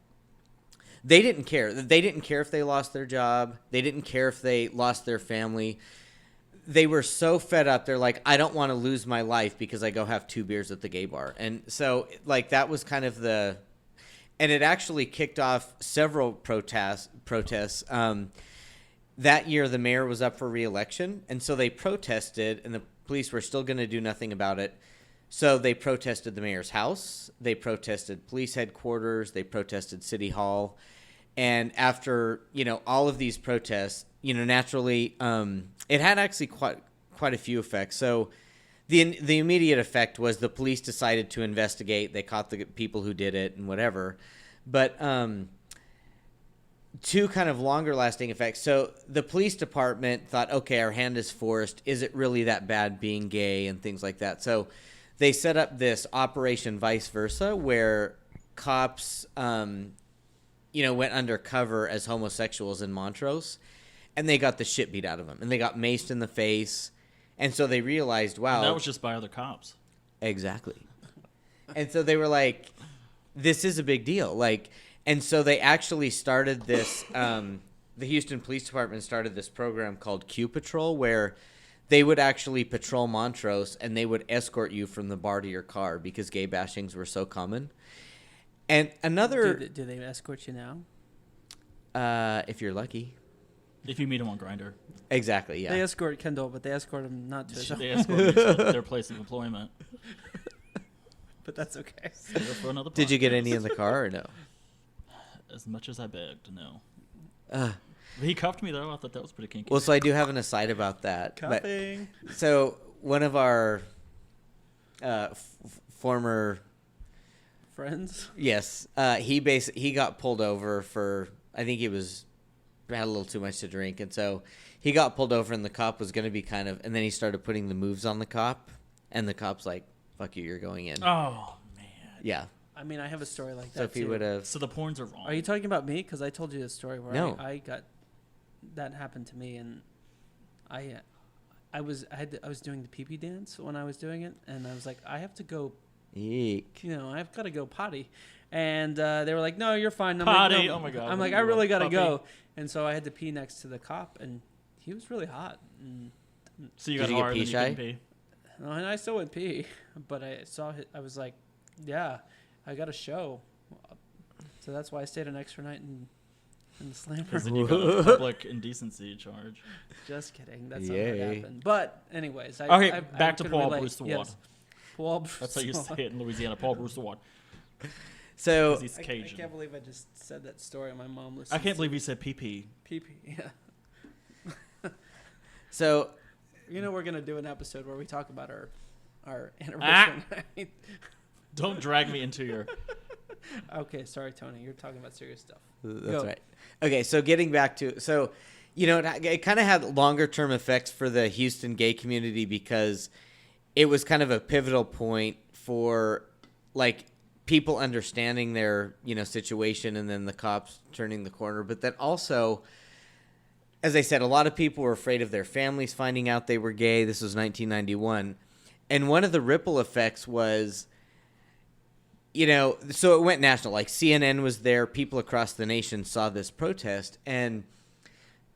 They didn't care. They didn't care if they lost their job. They didn't care if they lost their family. They were so fed up. They're like, I don't want to lose my life because I go have 2 beers at the gay bar. And so that was kind of and it actually kicked off several protests. That year, the mayor was up for re-election, and so they protested, and the police were still going to do nothing about it. So they protested the mayor's house. They protested police headquarters. They protested City Hall. And after, all of these protests, naturally, it had actually quite a few effects. So the immediate effect was the police decided to investigate. They caught the people who did it and whatever. But two kind of longer lasting effects. So the police department thought, okay, our hand is forced. Is it really that bad being gay and things like that? So they set up this Operation Vice Versa where cops, went undercover as homosexuals in Montrose, and they got the shit beat out of them, and they got maced in the face. And so they realized, wow. And that was just by other cops. Exactly. And so they were like, this is a big deal. And so they actually started this, the Houston Police Department started this program called Q Patrol, where they would actually patrol Montrose, and they would escort you from the bar to your car because gay bashings were so common. And another... Do they escort you now? If you're lucky. If you meet them on Grindr. Exactly, yeah. They escort Kendall, but they escort him not to his They escort you to their place of employment. But that's okay. For another Did you get podcast. any in the car or no? As much as I begged, no. He cuffed me, though. I thought that was pretty kinky. Well, so I do have an aside about that. Cuffing. So one of our former Friends. Yes, he got pulled over for, I think he had a little too much to drink, and so he got pulled over, and the cop was going to be and then he started putting the moves on the cop, and the cop's like, "Fuck you, you're going in." Oh man. Yeah. I mean, I have a story like that. So if he too. would have, So the porns are wrong. Are you talking about me? Because I told you the story where No. I got that happened to me, and I was doing the pee-pee dance when I was doing it, and I was like, I have to go. eek. I've got to go potty. And they were like, no, you're fine. I'm Potty? Like, no. Oh, my God. I'm like, I really got to go. And so I had to pee next to the cop, and he was really hot. And, So you Did got you get hard pee and you shy? couldn't pee. and I still went pee, but I I was like, yeah, I got a show. So that's why I stayed an extra night in the slammer. Because then you got a public indecency charge. Just kidding. That's not what Yay. happened. But anyways, Okay, back to could Paul relate. Brewster Yes. Watt. Paul Brewster That's how you say it in Louisiana. Paul Brewster Watt. So 'Cause he's I Cajun. can't believe I just said that story. My mom listened. I can't believe you said PP. pee-pee. Yeah. so We're gonna do an episode where we talk about our anniversary. night. Don't drag me into your. Okay, sorry, Tony. You're talking about serious stuff. that's Go. right. Okay, so getting back to it kind of had longer term effects for the Houston gay community because it was kind of a pivotal point for like people understanding their situation, and then the cops turning the corner. But then also, as I said, a lot of people were afraid of their families finding out they were gay. This was 1991, and one of the ripple effects was, so it went national. Like CNN was there. People across the nation saw this protest, and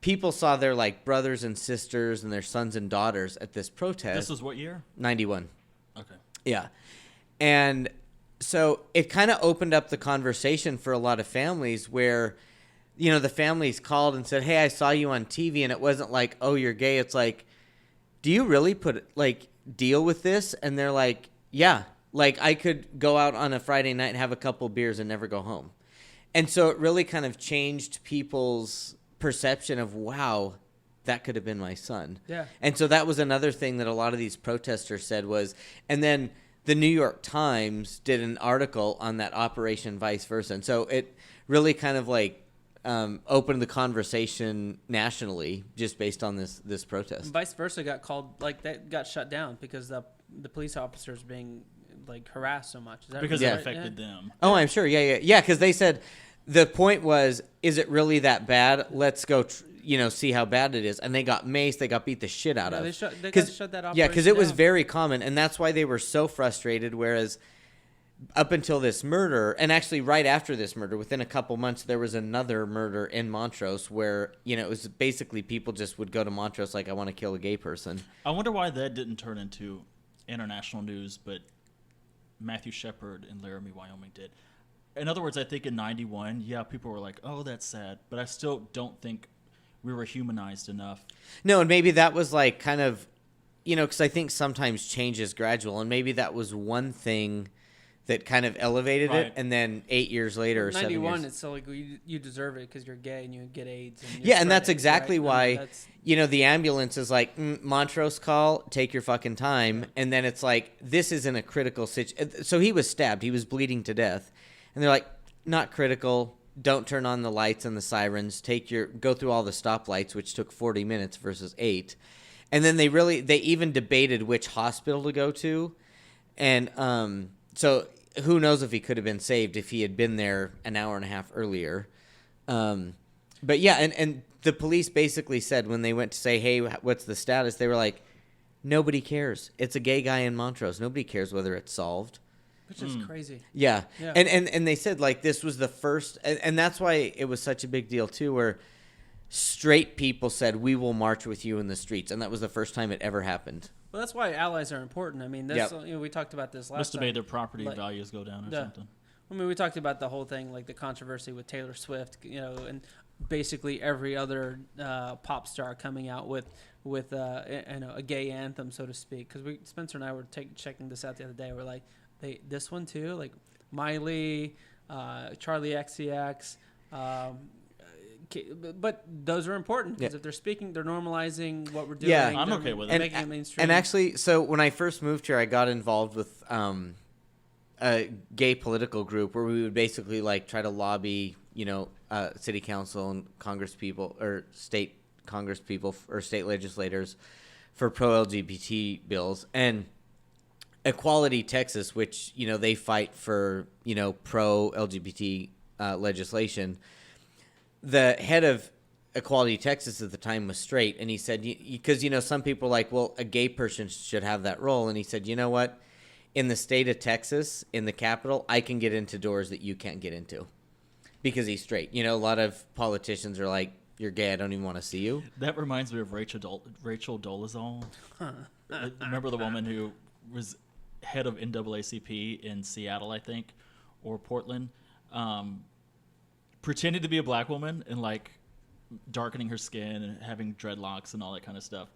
people saw their like brothers and sisters and their sons and daughters at this protest. This was what year? 91. Okay. Yeah. And so it kind of opened up the conversation for a lot of families where, the families called and said, "Hey, I saw you on TV." And it wasn't like, "Oh, you're gay." It's like, "Do you really deal with this?" And they're like, "Yeah. Like I could go out on a Friday night and have a couple beers and never go home." And so it really kind of changed people's perception of, wow, that could have been my son. Yeah. And so that was another thing that a lot of these protesters said was, and then the New York Times did an article on that Operation Vice Versa. And so it really kind of opened the conversation nationally just based on this protest. Vice Versa got called, that got shut down because the police officers being harassed so much. Is that Because right? it affected them. Oh, I'm sure. Yeah. Because they said the point was, is it really that bad? Let's go, see how bad it is. And they got maced. They got beat the shit out of. They got shut that operation Yeah, because it was down. very common, and that's why they were so frustrated. Whereas up until this murder, and actually right after this murder, within a couple months, there was another murder in Montrose where it was basically people just would go to Montrose like, I want to kill a gay person. I wonder why that didn't turn into international news, but Matthew Shepard in Laramie, Wyoming did. In other words, I think in 91, people were like, "Oh, that's sad," but I still don't think we were humanized enough. No, and maybe that was kind of, because I think sometimes change is gradual, and maybe that was one thing that kind of elevated Right. it, and then 8 years later or 7 years. 91, it's still like you deserve it because you're gay and you get AIDS. And Yeah, and that's spread it, exactly right? I mean, why, that's- the ambulance is like, Montrose call, take your fucking time. And then it's like, this isn't a critical situation. So he was stabbed. He was bleeding to death. And they're like, not critical. Don't turn on the lights and the sirens. Go through all the stoplights, which took 40 minutes versus 8. And then they even debated which hospital to go to. And so who knows if he could have been saved if he had been there an hour and a half earlier. But yeah, and the police basically said when they went to say, "Hey, what's the status?" They were like, "Nobody cares. It's a gay guy in Montrose. Nobody cares whether it's solved." Which is crazy. Yeah. Yeah. And they said this was the first, and that's why it was such a big deal too, where straight people said, "We will march with you in the streets," and that was the first time it ever happened. Well, that's why allies are important. I mean, this we talked about this last Must have time. made their property values go down or something. I mean, we talked about the whole thing, like the controversy with Taylor Swift, and basically every other pop star coming out with a gay anthem, so to speak. Because Spencer and I were checking this out the other day. We're like, this one too, like Miley, Charlie XCX, but those are important because if they're speaking, they're normalizing what we're doing. Yeah. I'm they're okay with making it. it mainstream. And actually, so when I first moved here, I got involved with a gay political group where we would basically like try to lobby, city council and Congress people or state Congress people or state legislators for pro-LGBT bills. And Equality Texas, which, they fight for, pro-LGBT legislation. The head of Equality Texas at the time was straight, and he said, because, some people are like, well, a gay person should have that role. And he said, you know what? In the state of Texas, in the capital, I can get into doors that you can't get into because he's straight. A lot of politicians are like, you're gay, I don't even want to see you. That reminds me of Rachel Dolezal. Remember the woman who was head of NAACP in Seattle, I think, or Portland, pretending to be a black woman and like darkening her skin and having dreadlocks and all that kind of stuff.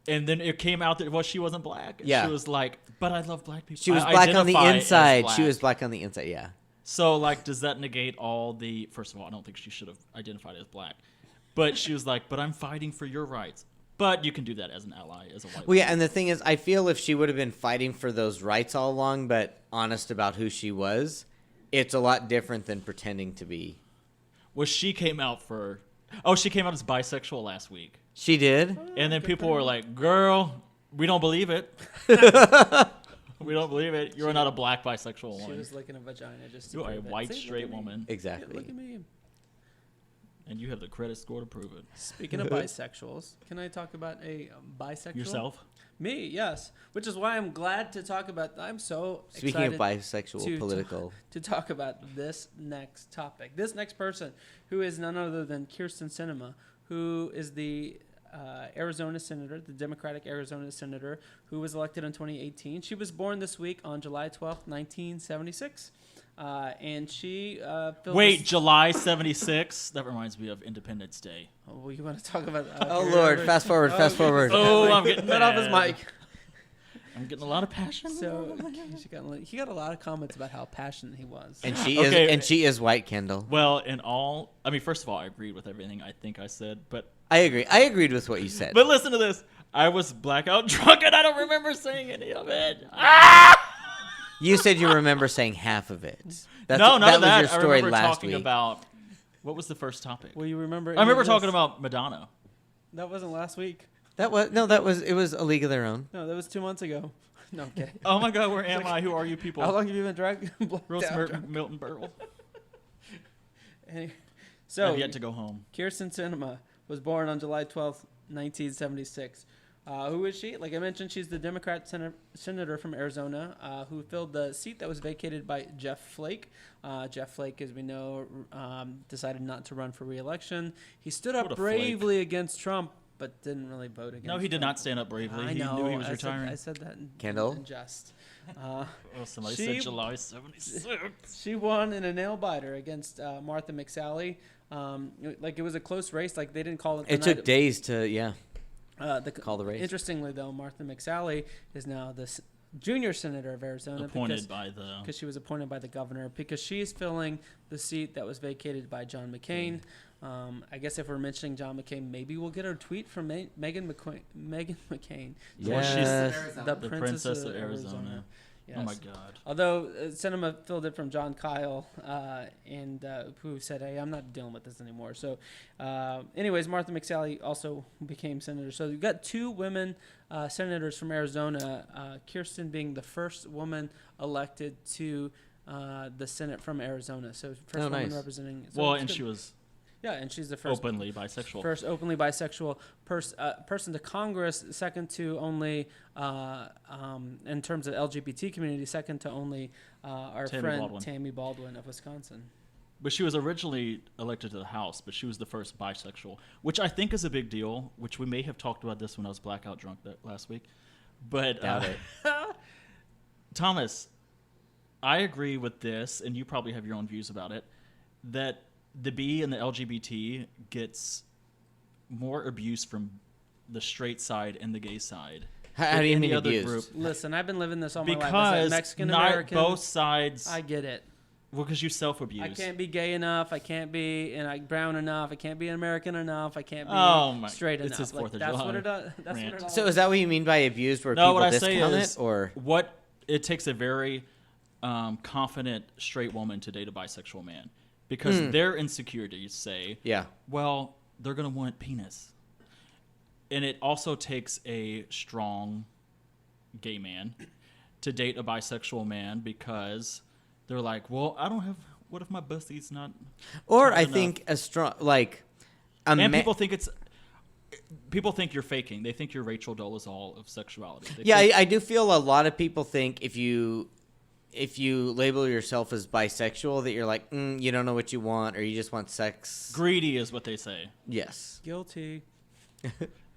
And then it came out that she wasn't black. And Yeah. She was like, but I love black people. She was I black on the identify as inside. black. She was black on the inside, yeah. So, like, does that negate all the... First of all, I don't think she should have identified as black. But she was like, but I'm fighting for your rights. But you can do that as an ally, as a white Well, yeah, and the thing is, I feel if she would have been fighting for those rights all along, but honest about who she was, it's a lot different than pretending to be. Well, she came out for... Oh, she came out as bisexual last week. She did? And then people were like, girl, we don't believe it. We don't believe it. You're not a black bisexual She woman. was licking a vagina just to You are a prove it. white, See, look straight at me. woman. Exactly. Look at me. And you have the credit score to prove it. Speaking of bisexuals, can I talk about a bisexual? Yourself? Me, yes. Which is why I'm glad to talk about. I'm so Speaking of excited bisexual, to- political. to talk about this next topic. This next person, who is none other than Krysten Sinema, who is the Arizona senator, the Democratic Arizona senator, who was elected in 2018. She was born this week on July 12th, 1976. And she filled Wait, this- July 76? That reminds me of Independence Day. Oh, well, you want to talk about? Oh, Lord. Fast forward, fast forward. Oh, I'm getting Cut off his mad. mic. I'm getting a lot of passion. So he got a lot of comments about how passionate he was. And she Okay. is and she is white, Kendall. Well, first of all, I agreed with everything I think I said, but I agree. I agreed with what you said. listen to this. I was blackout drunk and I don't remember saying any of it. You said you remember saying half of it. No, none that of that. was your I story remember last talking week. about what was the first topic? Well, you remember? I remember talking about Madonna. That wasn't last week. It was a League of Their Own. No, that was 2 months ago. No, I'm kidding. Oh my God, where am I? Who are you people? How long have you been drunk? Roast Blacked out. Milton Berle. So, I've yet to go home. Kyrsten Sinema was born on July 12th, 1976. Who is she? Like I mentioned, she's the Democrat senator from Arizona who filled the seat that was vacated by Jeff Flake. Jeff Flake, as we know, decided not to run for re-election. He stood What up a bravely against Trump, but didn't really vote against No, he did Trump. not stand up bravely. I He know. knew he was I retiring. said that in Kendall? jest. Oh, somebody She- said July 76. She won in a nail biter against Martha McSally. Like it was a close race. Like they didn't call it. It took days to call the race. Interestingly, though, Martha McSally is now the junior senator of Arizona Appointed by the... because she was appointed by the governor because she's filling the seat that was vacated by John McCain. I guess if we're mentioning John McCain, maybe we'll get a tweet from Meghan McCain. Well, she's Yes. the the princess of Arizona. Yes. Oh my God. Although Sinema filled it from John Kyle, and who said, "Hey, I'm not dealing with this anymore." So, anyways, Martha McSally also became senator. So you've got 2 women senators from Arizona. Kyrsten being the first woman elected to the Senate from Arizona. So first woman nice. representing. So Well, it's and good. she was Yeah, and she's the first openly bisexual. First openly bisexual person to Congress, second to only, in terms of LGBT community, second to only our Tammy friend Baldwin. Tammy Baldwin of Wisconsin. But she was originally elected to the House, but she was the first bisexual, which I think is a big deal, which we may have talked about this when I was blackout drunk last week. But Doubt it. Thomas, I agree with this, and you probably have your own views about it, that the B and the LGBT gets more abuse from the straight side and the gay side. How than do you any mean other abused? group. Listen, I've been living this all my life as a Because Mexican not American. both sides. I get it. Well, because you self-abuse. I can't be gay enough. I can't be brown enough. I can't be American enough. I can't be straight enough. It's his 4th of that's July what it does. That's rant. what it all So is that what you mean by abused, where No, people what I say discount is it, or what it takes a very confident straight woman to date a bisexual man, because their insecurities say, yeah, well, they're gonna want penis, and it also takes a strong gay man to date a bisexual man because they're like, well, I don't have. What if my pussy's not? or tight I enough? think a strong like, And people think it's. People think you're faking. They think you're Rachel Dolezal of sexuality. They Yeah, think- I do feel a lot of people think if you label yourself as bisexual that you're like, you don't know what you want, or you just want sex. greedy is what they say. Yes. guilty.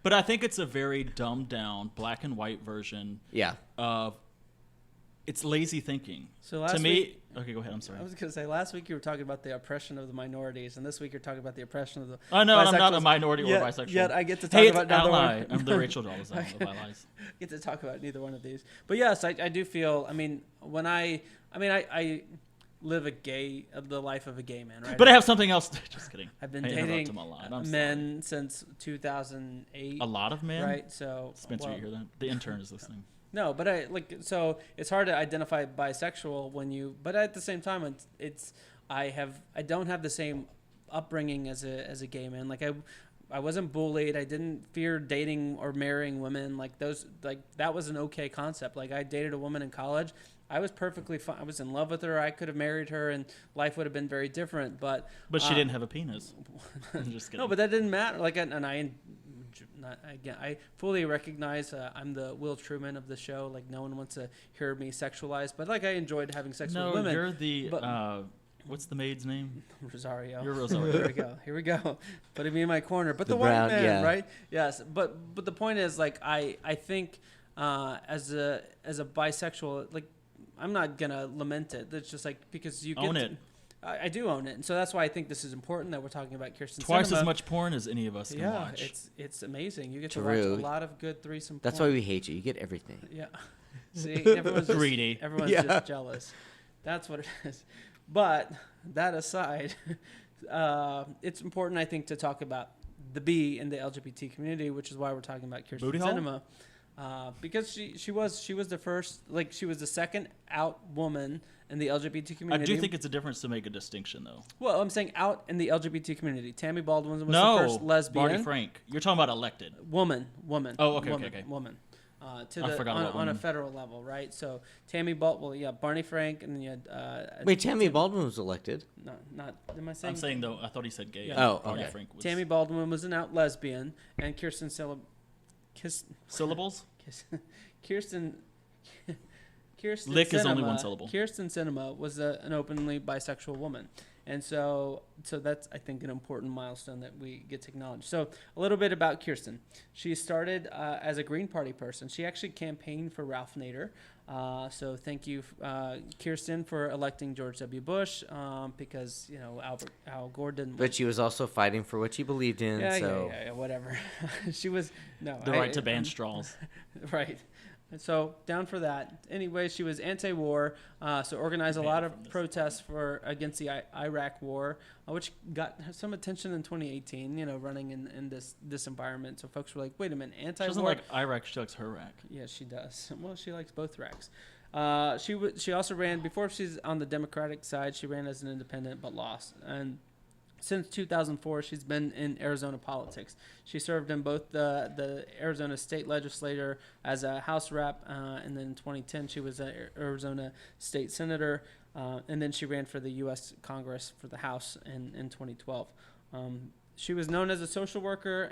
But I think it's a very dumbed down black and white version Yeah. of it's lazy thinking. So last to me, week- okay, go ahead. I'm sorry. I was going to say, last week you were talking about the oppression of the minorities, and this week you're talking about the oppression of the Oh no, I'm not a bisexuals. minority or Yet- bisexual. Yet I get to talk Hey, about it's neither ally. one. I'm the Rachel Dolezal of allies. Get to talk about neither one of these. But yes, I do feel. I mean, when I live the life of a gay man, right? But I have something else. Just kidding. I've been I interrupted dating him a lot. I'm men since 2008. A lot of men. Right. So Spencer, you hear that? The intern is listening. No, but so it's hard to identify bisexual when you, but at the same time, I don't have the same upbringing as a gay man. Like I wasn't bullied. I didn't fear dating or marrying women. That was an okay concept. Like I dated a woman in college. I was perfectly fine. I was in love with her. I could have married her, and life would have been very different. But But she didn't have a penis. I'm just kidding. no, but that didn't matter. I fully recognize I'm the Will Truman of the show. Like no one wants to hear me sexualized, but I enjoyed having sex with women. You're the but- what's the maid's name? Rosario. You're Rosario. Here we go. Putting me in my corner. But the brown, white man, yeah. right? Yes. But the point is, like, I think as a bisexual, like, I'm not gonna lament it. It's just like because you Own it. I do own it, and so that's why I think this is important that we're talking about Kyrsten Twice Sinema. as much porn as any of us can Yeah, watch. it's amazing. You get to True. watch a lot of good threesome. That's porn. why we hate you. You get everything. Yeah. See, everyone's just, Greedy. Everyone's Yeah. just jealous. That's what it is. But that aside, it's important, I think, to talk about the B in the LGBT community, which is why we're talking about Kyrsten Booty hole? Sinema. Because she was the first, like she was the second out woman in the LGBT I community. do think it's a difference to make a distinction, though. Well, I'm saying out in the LGBT community. Tammy Baldwin was the No, first lesbian Barney Frank. You're talking about elected. woman. Oh, okay, woman, okay. Woman. I forgot about on a women. federal level, right? So Tammy Baldwin, Barney Frank, and then you had Wait, Tammy Baldwin was elected. No, not. Am I saying? I'm saying though. I thought he said gay. Yeah. Oh, Barney okay. Frank was Tammy Baldwin was an out lesbian, and syllables. Kirsten Lick is only Sinema- one syllable. Kyrsten Sinema was an openly bisexual woman, and so that's I think an important milestone that we get to acknowledge. So a little bit about Kyrsten. She started as a Green Party person. She actually campaigned for Ralph Nader. So thank you, Kyrsten, for electing George W. Bush because Al Gore didn't. But she was also fighting for what she believed in. Yeah, whatever. She was The right to ban straws. Right. And so down for that. Anyway, she was anti-war, so organized a lot of protests against the Iraq War, which got some attention in 2018. Running in this environment. So folks were like, "Wait a minute, She anti-war." doesn't like Iraq. She likes her rack. Yeah, she does. Well, she likes both racks. She also ran before she's on the Democratic side. She ran as an independent but lost. And since 2004, she's been in Arizona politics. She served in both the Arizona state legislature as a House rep, and then in 2010 she was an Arizona state senator, and then she ran for the U.S. Congress for the House in 2012. She was known as a social worker,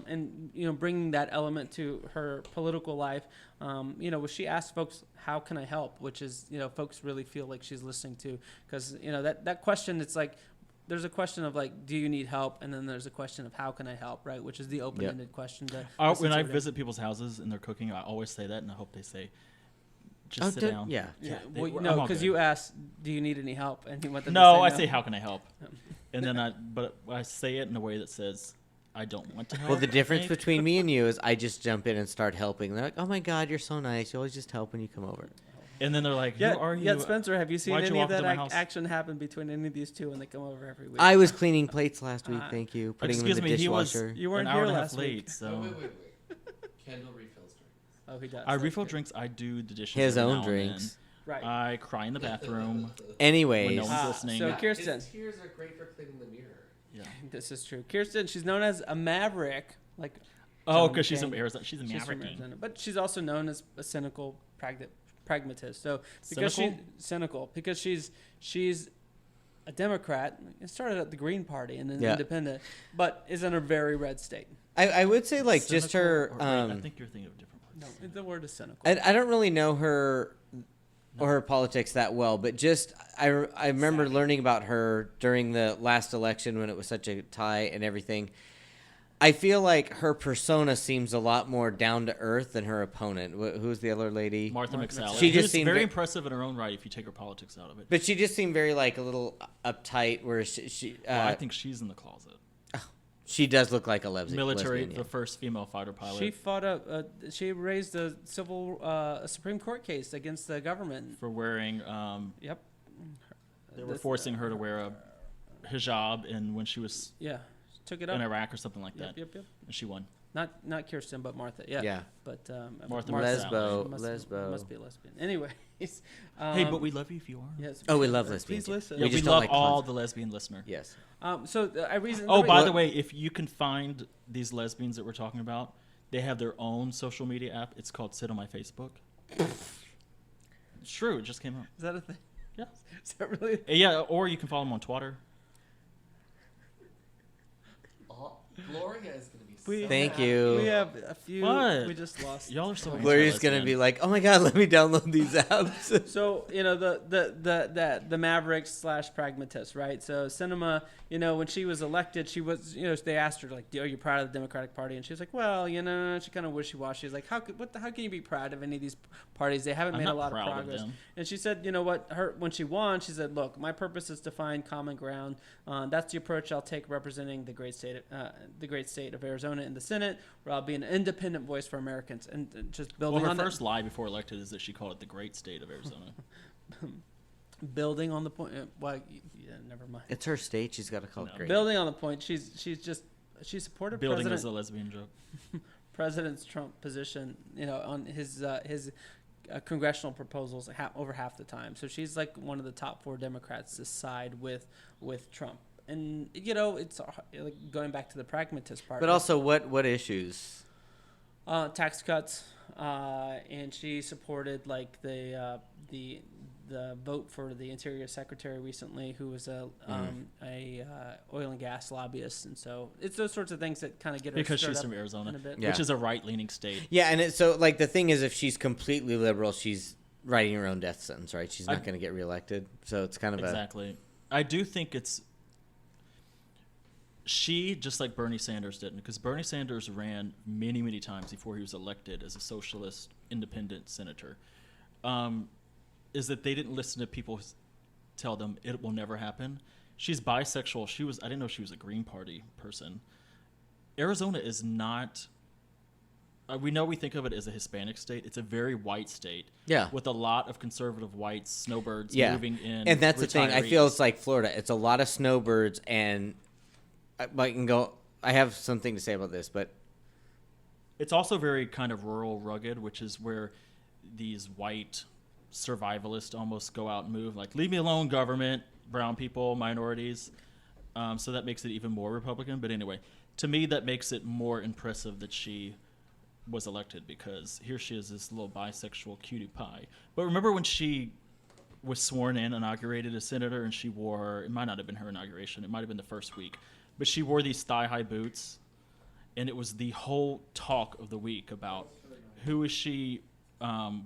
and bringing that element to her political life. When she asked folks, "How can I help?" which is folks really feel like she's listening to, because that question, it's like. There's a question of like, do you need help? And then there's a question of how can I help, right? Which is the open-ended question. When I visit people's houses and they're cooking, I always say that, and I hope they say, "Just sit down." Yeah. Well, I'm no, all because good. you asked, do you need any help? And you want them No, I to say, "How can I help?" And then I say it in a way that says, "I don't want to help." Well, the I difference think. between me and you is I just jump in and start helping. They're like, "Oh my God, you're so nice. You always just help when you come over." And then they're like, "Who are you?" Yet, Spencer, have you seen Why'd you any of walk into that my house? action happen between any of these two when they come over every week? I was cleaning plates last week. Thank you. Putting them in Excuse the me, he was dishwasher. You weren't an hour here and a last half late, week. so Wait. Kendall refills drinks. Oh, he does. I That's refill good. drinks. I do the dishes. His every own now and drinks. Right. then. I cry in the bathroom. Anyways, When no one's listening. So Yeah, Kyrsten, His tears are great for cleaning the mirror. Yeah. this is true. Kyrsten, she's known as a maverick, like. Oh, John because she's McCain. from Arizona. She's a She's from maverick. Arizona, but she's also known as a cynical pragmatist. So because she's a Democrat, it started at the Green Party and then Yeah. independent, but is in a very red state. I would say like just Cynical her. or- wait, I think you're thinking of a different No, place. the word is cynical. I don't really know her or her politics that well, but just I remember learning about her during the last election when it was such a tie and everything. I feel like her persona seems a lot more down to earth than her opponent. Who's the other lady? Martha McSally. She just Who's seemed very ve- impressive in her own right if you take her politics out of it. But she just seemed very like a little uptight. Where she Well, I think she's in the closet. she does look like a Military, lesbian. Yeah. the first female fighter pilot. She fought she raised a Supreme Court case against the government. for wearing. Yep. They were forcing her to wear a hijab, and when she was Yeah, took it in up. Iraq or something like that, Yep. and she won. Not Kyrsten, but Martha. Yeah. Yeah. But Martha Lesbo. must be a lesbian. Anyways. Hey, but we love you if you are. Yes. Oh, we love lesbians. Please listen. Yeah, We we, just don't love like all content. the lesbian listener. Yes. So I reason. Oh, by What- the way, if you can find these lesbians that we're talking about, they have their own social media app. It's called Sit on My Facebook. It's true. It just came out. Is that a thing? Yeah. Is that really? Yeah, or you can follow them on Twitter. Gloria is going to be We- so Thank happy. you. We have a few. What? We just lost. Y'all are so Gloria's gonna be like, "Oh my God, let me download these apps." So the Maverick / pragmatist, right? So Sinema, when she was elected, she was they asked her like, "Are you proud of the Democratic Party?" And she was like, "Well, she kind of wishy-washy." She's like, "How can you be proud of any of these parties? They haven't I'm made not a lot of proud of progress." them. And she said, when she won, she said, "Look, my purpose is to find common ground. That's the approach I'll take representing the great state of Arizona in the Senate, where I'll be an independent voice for Americans." And just building Well, her on first lie before elected is that she called it the great state of Arizona. building on the point. Never mind. It's her state. She's got to call it No. great. Building on the point, she supported Building is a lesbian joke. President Trump position, on his congressional proposals over half the time. So she's like one of the top 4 Democrats to side with Trump. And it's like going back to the pragmatist part. But also, what issues? Tax cuts, and she supported like the vote for the Interior Secretary recently, who was a oil and gas lobbyist, and so it's those sorts of things that kind of get her Because stirred she's up from in Arizona, a bit. Yeah. which is a right-leaning state. Yeah, and so like the thing is, if she's completely liberal, she's writing her own death sentence, right? She's not going to get reelected, so it's kind of Exactly. I do think she, just like Bernie Sanders didn't, because Bernie Sanders ran many, many times before he was elected as a socialist independent senator, is that they didn't listen to people tell them it will never happen. She's bisexual. I didn't know she was a Green Party person. Arizona is not, we know we think of it as a Hispanic state. It's a very white state. Yeah. With a lot of conservative whites, snowbirds moving in. And that's the thing. I feel retirees. it's like Florida. It's a lot of snowbirds, and I have something to say about this, but It's also very kind of rural, rugged, which is where these white survivalists almost go out and move. Like, leave me alone, government, brown people, minorities. So that makes it even more Republican. But anyway, to me, that makes it more impressive that she was elected, because here she is, this little bisexual cutie pie. But remember when she was sworn in, inaugurated as senator, and she wore, it might not have been her inauguration, it might have been the first week, but she wore these thigh-high boots, and it was the whole talk of the week about who is she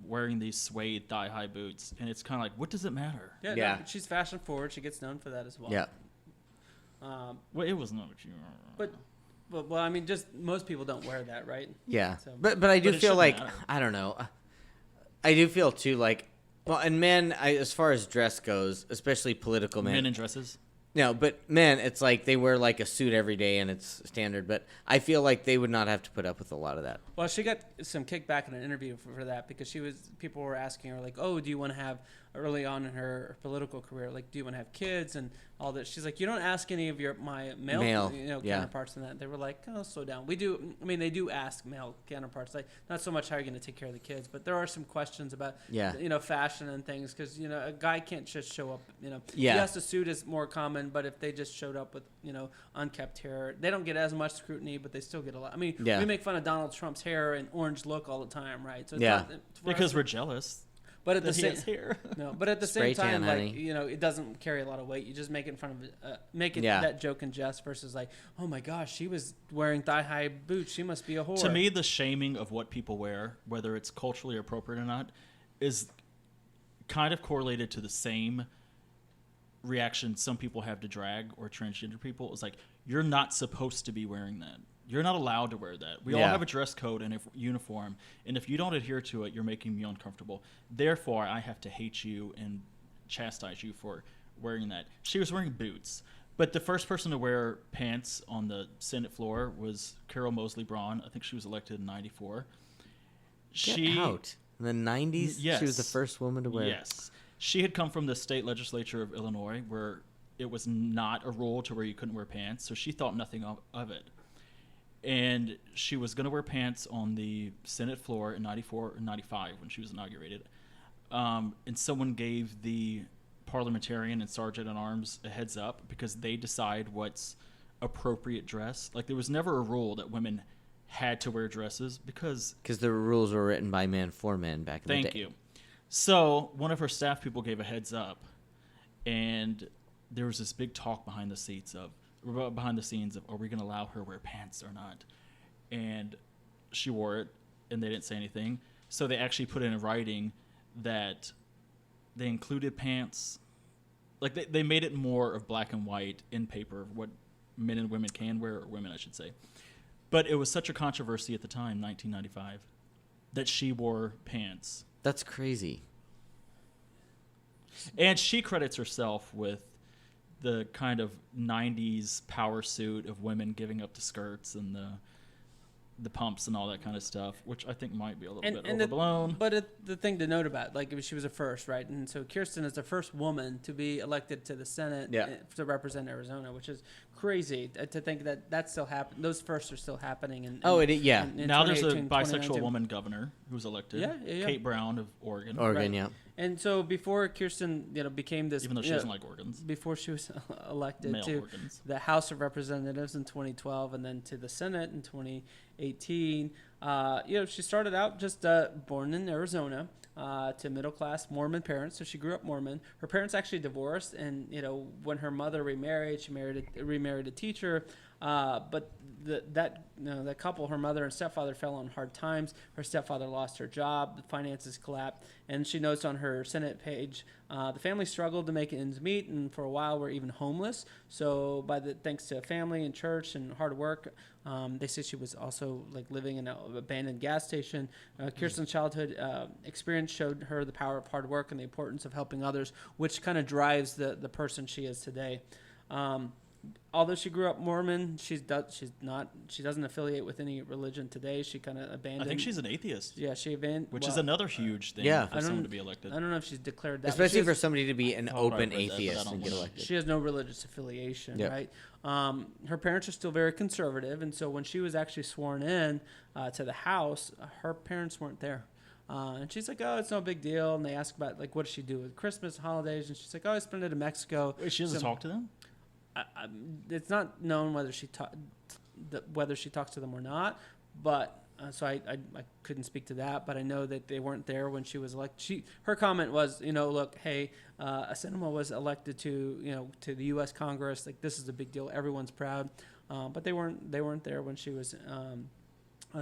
wearing these suede thigh-high boots, and it's kind of like, what does it matter? Yeah, Yeah. no, she's fashion forward. She gets known for that as well. yeah. Well, it was not what you But well, I mean, just most people don't wear that, right? Yeah, So- but I do But it feel shouldn't like matter. I don't know. I do feel too like, well, and men, as far as dress goes, especially political men. Men in dresses. No, but men, it's like they wear like a suit every day and it's standard. But I feel like they would not have to put up with a lot of that. Well, she got some kickback in an interview for that because people were asking her like, "Oh, do you want to have early on in her political career, like, do you want to have kids and all that?" She's like, "You don't ask any of my male counterparts in that." They were like, "Oh, slow down." We do. I mean, they do ask male counterparts, like not so much how you're going to take care of the kids, but there are some questions about fashion and things because a guy can't just show up. Yes, a suit is more common, but if they just showed up with unkept hair, they don't get as much scrutiny, but they still get a lot. I mean, we make fun of Donald Trump's hair and orange look all the time, right? So because we're jealous. But at the same same time, like it doesn't carry a lot of weight. You just make it in front of that joke and jest versus like, oh my gosh, she was wearing thigh-high boots. She must be a whore. To me, the shaming of what people wear, whether it's culturally appropriate or not, is kind of correlated to the same reaction some people have to drag or transgender people. It's like, you're not supposed to be wearing that. You're not allowed to wear that. We all have a dress code and a uniform, and if you don't adhere to it, you're making me uncomfortable. Therefore, I have to hate you and chastise you for wearing that. She was wearing boots, but the first person to wear pants on the Senate floor was Carol Moseley Braun. I think she was elected in '94. Get out. In the 90s, yes, she was the first woman to wear. Yes. She had come from the state legislature of Illinois, where it was not a rule to where you couldn't wear pants, so she thought nothing of it. And she was going to wear pants on the Senate floor in 94 or 95 when she was inaugurated. And someone gave the parliamentarian and sergeant-at-arms a heads up because they decide what's appropriate dress. Like, there was never a rule that women had to wear dresses because the rules were written by men for men back in the day. Thank you. So one of her staff people gave a heads up, and there was this big talk behind the scenes of, are we going to allow her to wear pants or not? And she wore it, and they didn't say anything. So they actually put in writing that they included pants. Like, they made it more of black and white in paper, what men and women can wear, or women, I should say. But it was such a controversy at the time, 1995, that she wore pants. That's crazy. And she credits herself with the kind of 90s power suit of women giving up the skirts and the pumps and all that kind of stuff, which I think might be a little bit overblown. But the thing to note about, like, she was a first, right? And so Kyrsten is the first woman to be elected to the Senate to represent Arizona, which is crazy to think that still happened. Those firsts are still happening. In now there's a bisexual woman governor who's elected. Yeah. Kate Brown of Oregon. Right. And so before Kyrsten, became this, even though she doesn't like organs, before she was elected male to organs. The House of Representatives in 2012, and then to the Senate in 2018, she started out just born in Arizona to middle-class Mormon parents. So she grew up Mormon. Her parents actually divorced, and when her mother remarried, she remarried a teacher. But that couple, her mother and stepfather, fell on hard times. Her stepfather lost her job, the finances collapsed, and she notes on her Senate page, the family struggled to make ends meet, and for a while were even homeless. So thanks to family and church and hard work, they say she was also living in an abandoned gas station. Kyrsten's childhood experience showed her the power of hard work and the importance of helping others, which kind of drives the person she is today. Although she grew up Mormon, she doesn't affiliate with any religion today. She kind of abandoned. I think she's an atheist. Yeah, which is another huge thing for someone to be elected. I don't know if she's declared that. Especially for somebody to be an open atheist and get elected. She has no religious affiliation, right? Her parents are still very conservative, and so when she was actually sworn in to the House, her parents weren't there. And she's like, oh, it's no big deal. And they ask about, what does she do with Christmas, holidays? And she's like, oh, I spend it in Mexico. Wait, she doesn't talk to them? It's not known whether she talks to them or not, but so I couldn't speak to that. But I know that they weren't there when she was elected. Her comment was, look, hey, Sinema was elected to the U.S. Congress. This is a big deal. Everyone's proud, but they weren't there when she was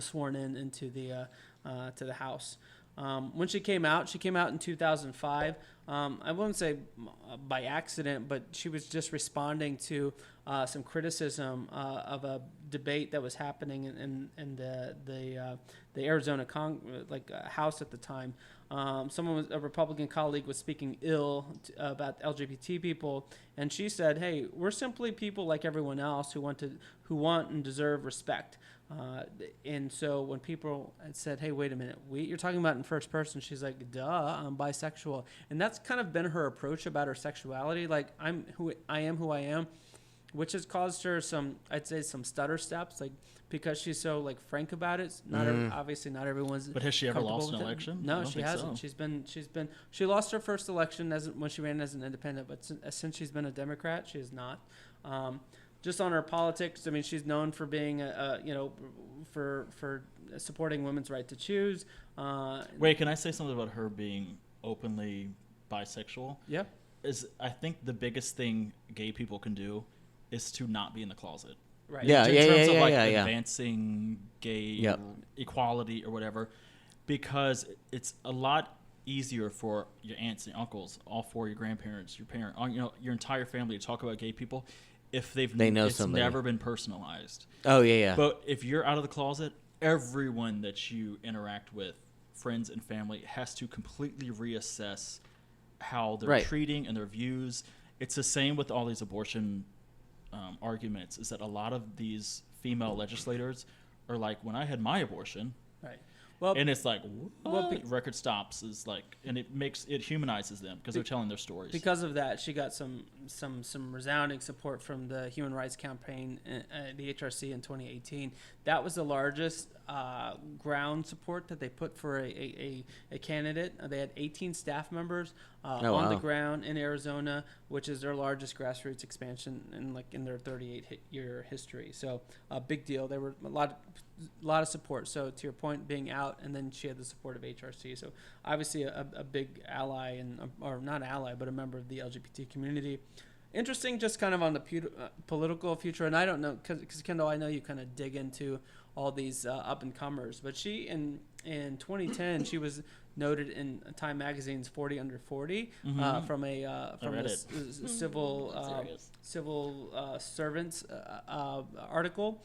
sworn into the House. When she came out in 2005. I wouldn't say by accident, but she was just responding to some criticism of a debate that was happening in the Arizona House at the time. A Republican colleague was speaking ill about LGBT people, and she said, "Hey, we're simply people like everyone else who want and deserve respect." And so when people had said, "Hey, wait a minute, you're talking about in first person," she's like, "Duh, I'm bisexual," and that's kind of been her approach about her sexuality. Like, who I am, which has caused her some stutter steps, like, because she's so like frank about it. Obviously not everyone's. But has she ever lost an election? No, she hasn't. So. She lost her first election when she ran as an independent, but since she's been a Democrat, she has not. Just on her politics, I mean, she's known for being for supporting women's right to choose. Wait, can I say something about her being openly bisexual? Yeah. I think the biggest thing gay people can do is to not be in the closet. Right. Yeah, in terms of yeah. advancing gay equality or whatever, because it's a lot easier for your aunts and uncles, all four of your grandparents, your parents, your entire family to talk about gay people if they know somebody. Never been personalized. Oh yeah. But if you're out of the closet, everyone that you interact with, friends and family, has to completely reassess how they're treating and their views. It's the same with all these abortion arguments, is that a lot of these female legislators are like, when I had my abortion, right? Well, and it's like, record stops is like, and it humanizes them because they're telling their stories. Because of that, she got some resounding support from the Human Rights Campaign, the HRC, in 2018. That was the largest ground support that they put for a candidate. They had 18 staff members on the ground in Arizona, which is their largest grassroots expansion in their 38-year history. So a big deal. There were a lot of support. So to your point, being out, and then she had the support of HRC. So obviously a big ally, or not ally, but a member of the LGBT community. Interesting, just kind of on the political future. And I don't know, because Kendall, I know you kind of dig into all these up and comers, but she in 2010 she was noted in Time Magazine's 40 Under 40 from a civil servants article.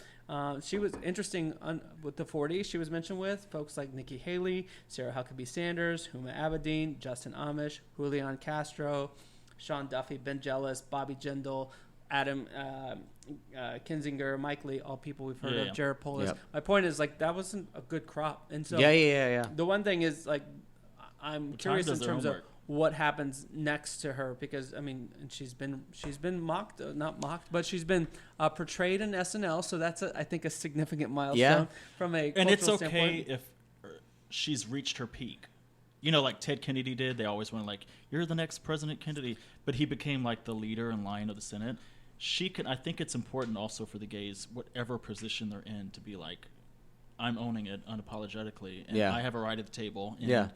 She was interesting with the 40. She was mentioned with folks like Nikki Haley, Sarah Huckabee Sanders, Huma Abedin, Justin Amish, Julian Castro, Sean Duffy, Ben Jealous, Bobby Jindal, Adam Kinzinger, Mike Lee, all people we've heard of, Jared Polis. Yep. My point is, like, that wasn't a good crop. And so the one thing is, like, I'm curious in terms of what happens next to her, because I mean, and she's been mocked, not mocked, but she's been portrayed in SNL, so that's I think a significant milestone from a cultural and it's okay standpoint. If she's reached her peak. You know, like Ted Kennedy did. They always went like, "You're the next President Kennedy," but he became like the leader and lion of the Senate. I think it's important also for the gays, whatever position they're in, to be like, "I'm owning it unapologetically, and I have a right at the table." And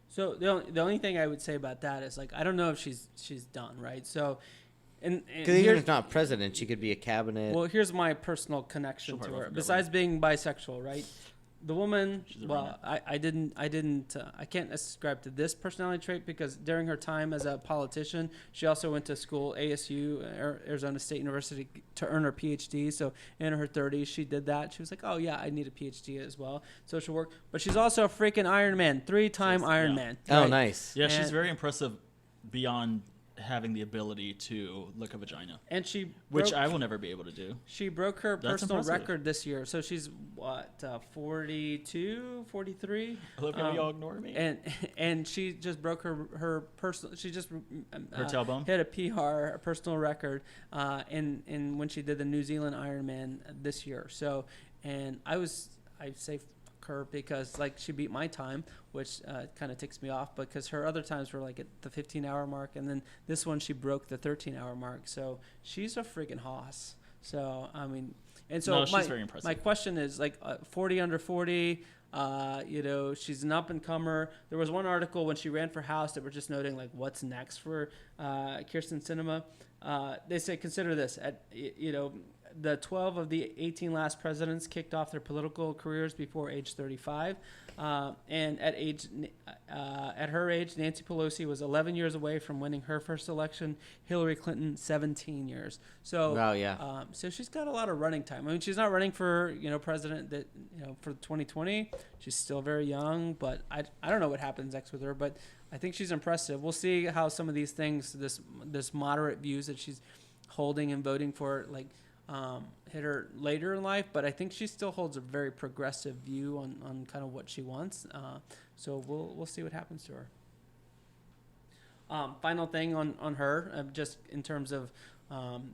So the only thing I would say about that is, like, I don't know if she's done, right? So, and because even if not president, she could be a cabinet. Well, here's my personal connection to her. Besides being bisexual, right? The woman, I can't ascribe to this personality trait, because during her time as a politician, she also went to school, ASU, Arizona State University, to earn her PhD. So in her 30s, she did that. She was like, oh, yeah, I need a PhD as well. Social work. But she's also a freaking Iron Man, 3-time Iron Man. Right? Oh, nice. Yeah, she's very impressive beyond having the ability to lick a vagina, and which I will never be able to do. She broke her personal record this year, so she's 42, 43. I love how y'all ignore me. And she just broke her personal. She just her tailbone hit a PR, a personal record, in when she did the New Zealand Ironman this year. So, and I say her because, like, she beat my time, which kind of ticks me off, because her other times were like at the 15-hour mark, and then this one she broke the 13-hour mark. So she's a friggin' hoss. So I mean, and so she's very impressive. My question is, like, 40 under 40. She's an up and comer. There was one article when she ran for House that were just noting, like, what's next for Kyrsten Sinema. They say, consider this: the 12 of the 18 last presidents kicked off their political careers before age 35. And at her age, Nancy Pelosi was 11 years away from winning her first election. Hillary Clinton, 17 years. So, Wow, yeah. So she's got a lot of running time. I mean, she's not running for president for 2020. She's still very young, but I don't know what happens next with her. But I think she's impressive. We'll see how some of these things, this moderate views that she's holding and voting for, hit her later in life, but I think she still holds a very progressive view on kind of what she wants. So we'll see what happens to her. Final thing on her, just in terms of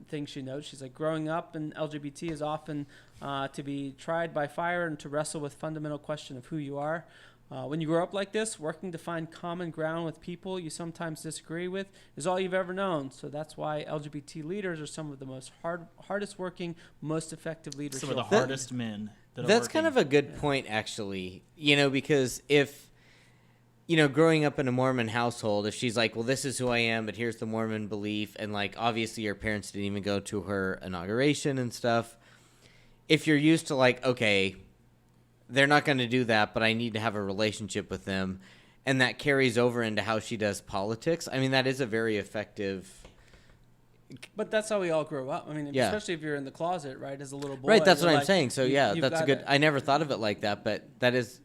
things she notes. She's like, growing up in LGBT is often to be tried by fire and to wrestle with fundamental question of who you are. When you grow up like this, working to find common ground with people you sometimes disagree with is all you've ever known. So that's why LGBT leaders are some of the most hardest working, most effective leaders. Some of the hardest men that are That's working. kind of a good point, actually. Because if, growing up in a Mormon household, if she's like, well, this is who I am, but here's the Mormon belief, and obviously your parents didn't even go to her inauguration and stuff. If you're used to okay, they're not going to do that, but I need to have a relationship with them. And that carries over into how she does politics. I mean, that is a very effective. But that's how we all grow up. I mean, Yeah. especially if you're in the closet, right, as a little boy. Right, that's you're what I'm saying. So, you've that's a good. gotta- I never thought of it like that, but that is,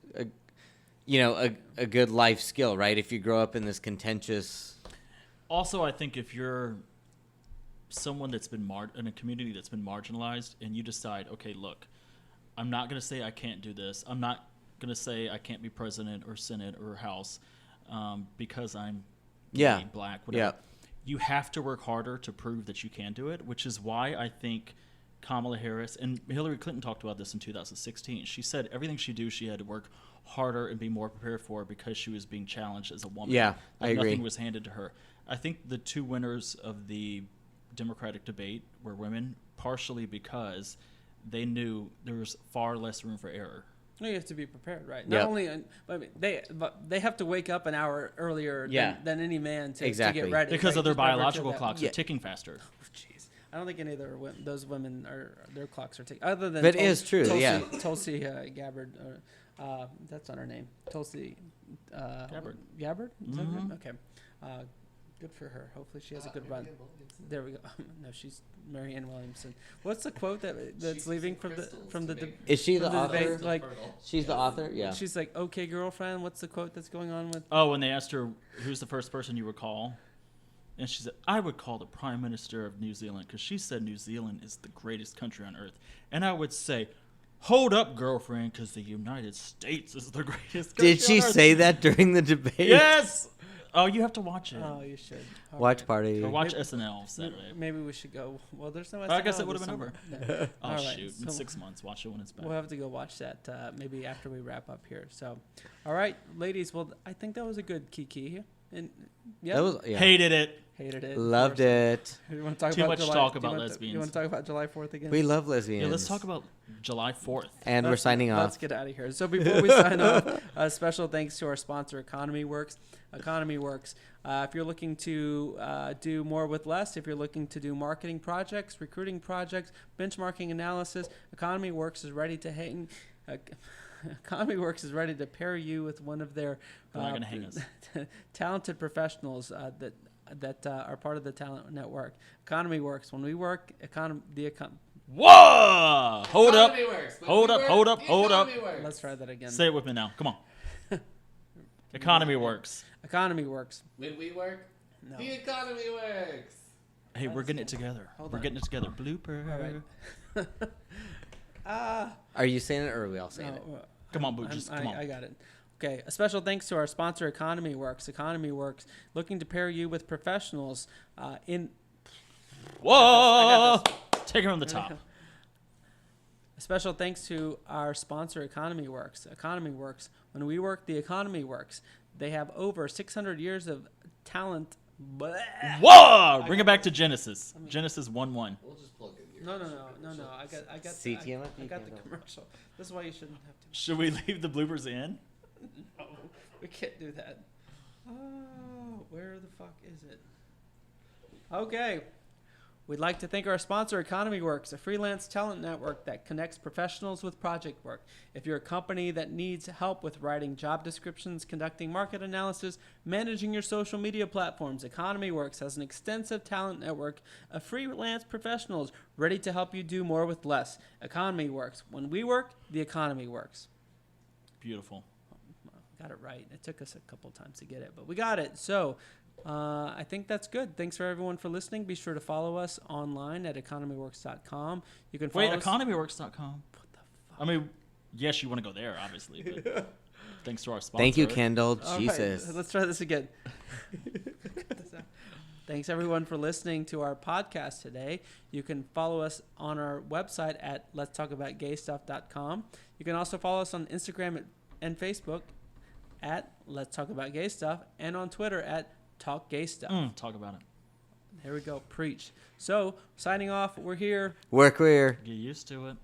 a good life skill, right? If you grow up in this contentious. Also, I think if you're someone that's been in a community that's been marginalized, and you decide, okay, look, I'm not going to say I can't do this. I'm not going to say I can't be president or senate or house because I'm gay, black, whatever. Yeah. You have to work harder to prove that you can do it, which is why I think Kamala Harris and Hillary Clinton talked about this in 2016. She said everything she do, she had to work harder and be more prepared for because she was being challenged as a woman. Yeah, I agree. Nothing was handed to her. I think the two winners of the Democratic debate were women, partially because they knew there was far less room for error. No, you have to be prepared, right? Not Yep. only, I mean, they have to wake up an hour earlier Yeah. than any man to Exactly. get ready. Because right? of their Just remember biological that. clocks Yeah. are ticking faster. Oh, jeez, I don't think any of those women their clocks are ticking. Other than That is true, yeah. Tulsi Gabbard, that's not her name. Tulsi Gabbard. Gabbard? Is that her Mhm. name? Okay. Good for her. Hopefully she has a good run. Marianne Williamson. There we go. No, she's Marianne Williamson. What's the quote that's She's leaving using from the crystals from to the? make Is she the From the debate, author? like- fertile. She's the author? Yeah. She's like, okay, girlfriend. What's the quote that's going on with? Oh, when they asked her, who's the first person you would call? And she said, I would call the Prime Minister of New Zealand because she said New Zealand is the greatest country on earth. And I would say, hold up, girlfriend, because the United States is the greatest country Did she on earth. say that during the debate? Yes! Oh, you have to watch it. Oh, you should. All Watch right. party. Or watch Maybe- SNL Saturday. Maybe we should go. Well, there's no. I guess SNL it would've this been summer. over. No. Oh, All right, shoot. In so 6 months. Watch it when it's back. We'll have to go watch that maybe after we wrap up here. So, all right, ladies. Well, I think that was a good Kiki. And yeah, That was yeah. Hated it. hated it. Loved it. You want to talk Too about much July, talk do you about want to- lesbians. You want to talk about July 4th again? We love lesbians. Yeah, let's talk about July 4th. And we're signing Let's off. get out of here. So before we sign off, a special thanks to our sponsor, Economy Works. Economy Works. If you're looking to do more with less, if you're looking to do marketing projects, recruiting projects, benchmarking analysis, Economy Works is ready to hang. Economy Works is ready to pair you with one of their They're not gonna hang us. talented professionals that are part of the talent network. Economy Works. When we work, Whoa! Hold up. Economy works. When Hold we up, work, hold up, the hold up. economy works. Let's try that again. Say it with me now. Come on. Economy works. Economy Works. When we work, No. the economy works. Hey, we're getting it together. Hold We're on. getting it together. Blooper. All right. Are you saying it or are we all saying it? Come on, Boo. Just come on. I got it. Okay. A special thanks to our sponsor, Economy Works. Economy Works, looking to pair you with professionals in. Whoa! Take it from the top. A special thanks to our sponsor, Economy Works. Economy Works. When we work, the economy works. They have over 600 years of talent. Whoa! Bring it back to Genesis. Genesis 1:1. We'll just plug in here. No. I got CTM? I got the commercial. This is why you shouldn't have to. Should we leave the bloopers in? No, we can't do that. Oh, where the fuck is it? Okay. We'd like to thank our sponsor, Economy Works, a freelance talent network that connects professionals with project work. If you're a company that needs help with writing job descriptions, conducting market analysis, managing your social media platforms, Economy Works has an extensive talent network of freelance professionals ready to help you do more with less. Economy Works. When we work, the economy works. Beautiful. Got it right. It took us a couple times to get it, but we got it. So I think that's good. Thanks for everyone for listening. Be sure to follow us online at economyworks.com. You can follow us. Economyworks.com. What the fuck? I mean, yes, you want to go there, obviously, but thanks to our sponsor. Thank you, Kendall. All Jesus. right, let's try this again. Thanks, everyone, for listening to our podcast today. You can follow us on our website at letstalkaboutgaystuff.com. You can also follow us on Instagram and Facebook at Let's Talk About Gay Stuff, and on Twitter at Talk Gay Stuff. Talk about it. There we go. Preach. So, signing off, we're here. We're queer. Get used to it.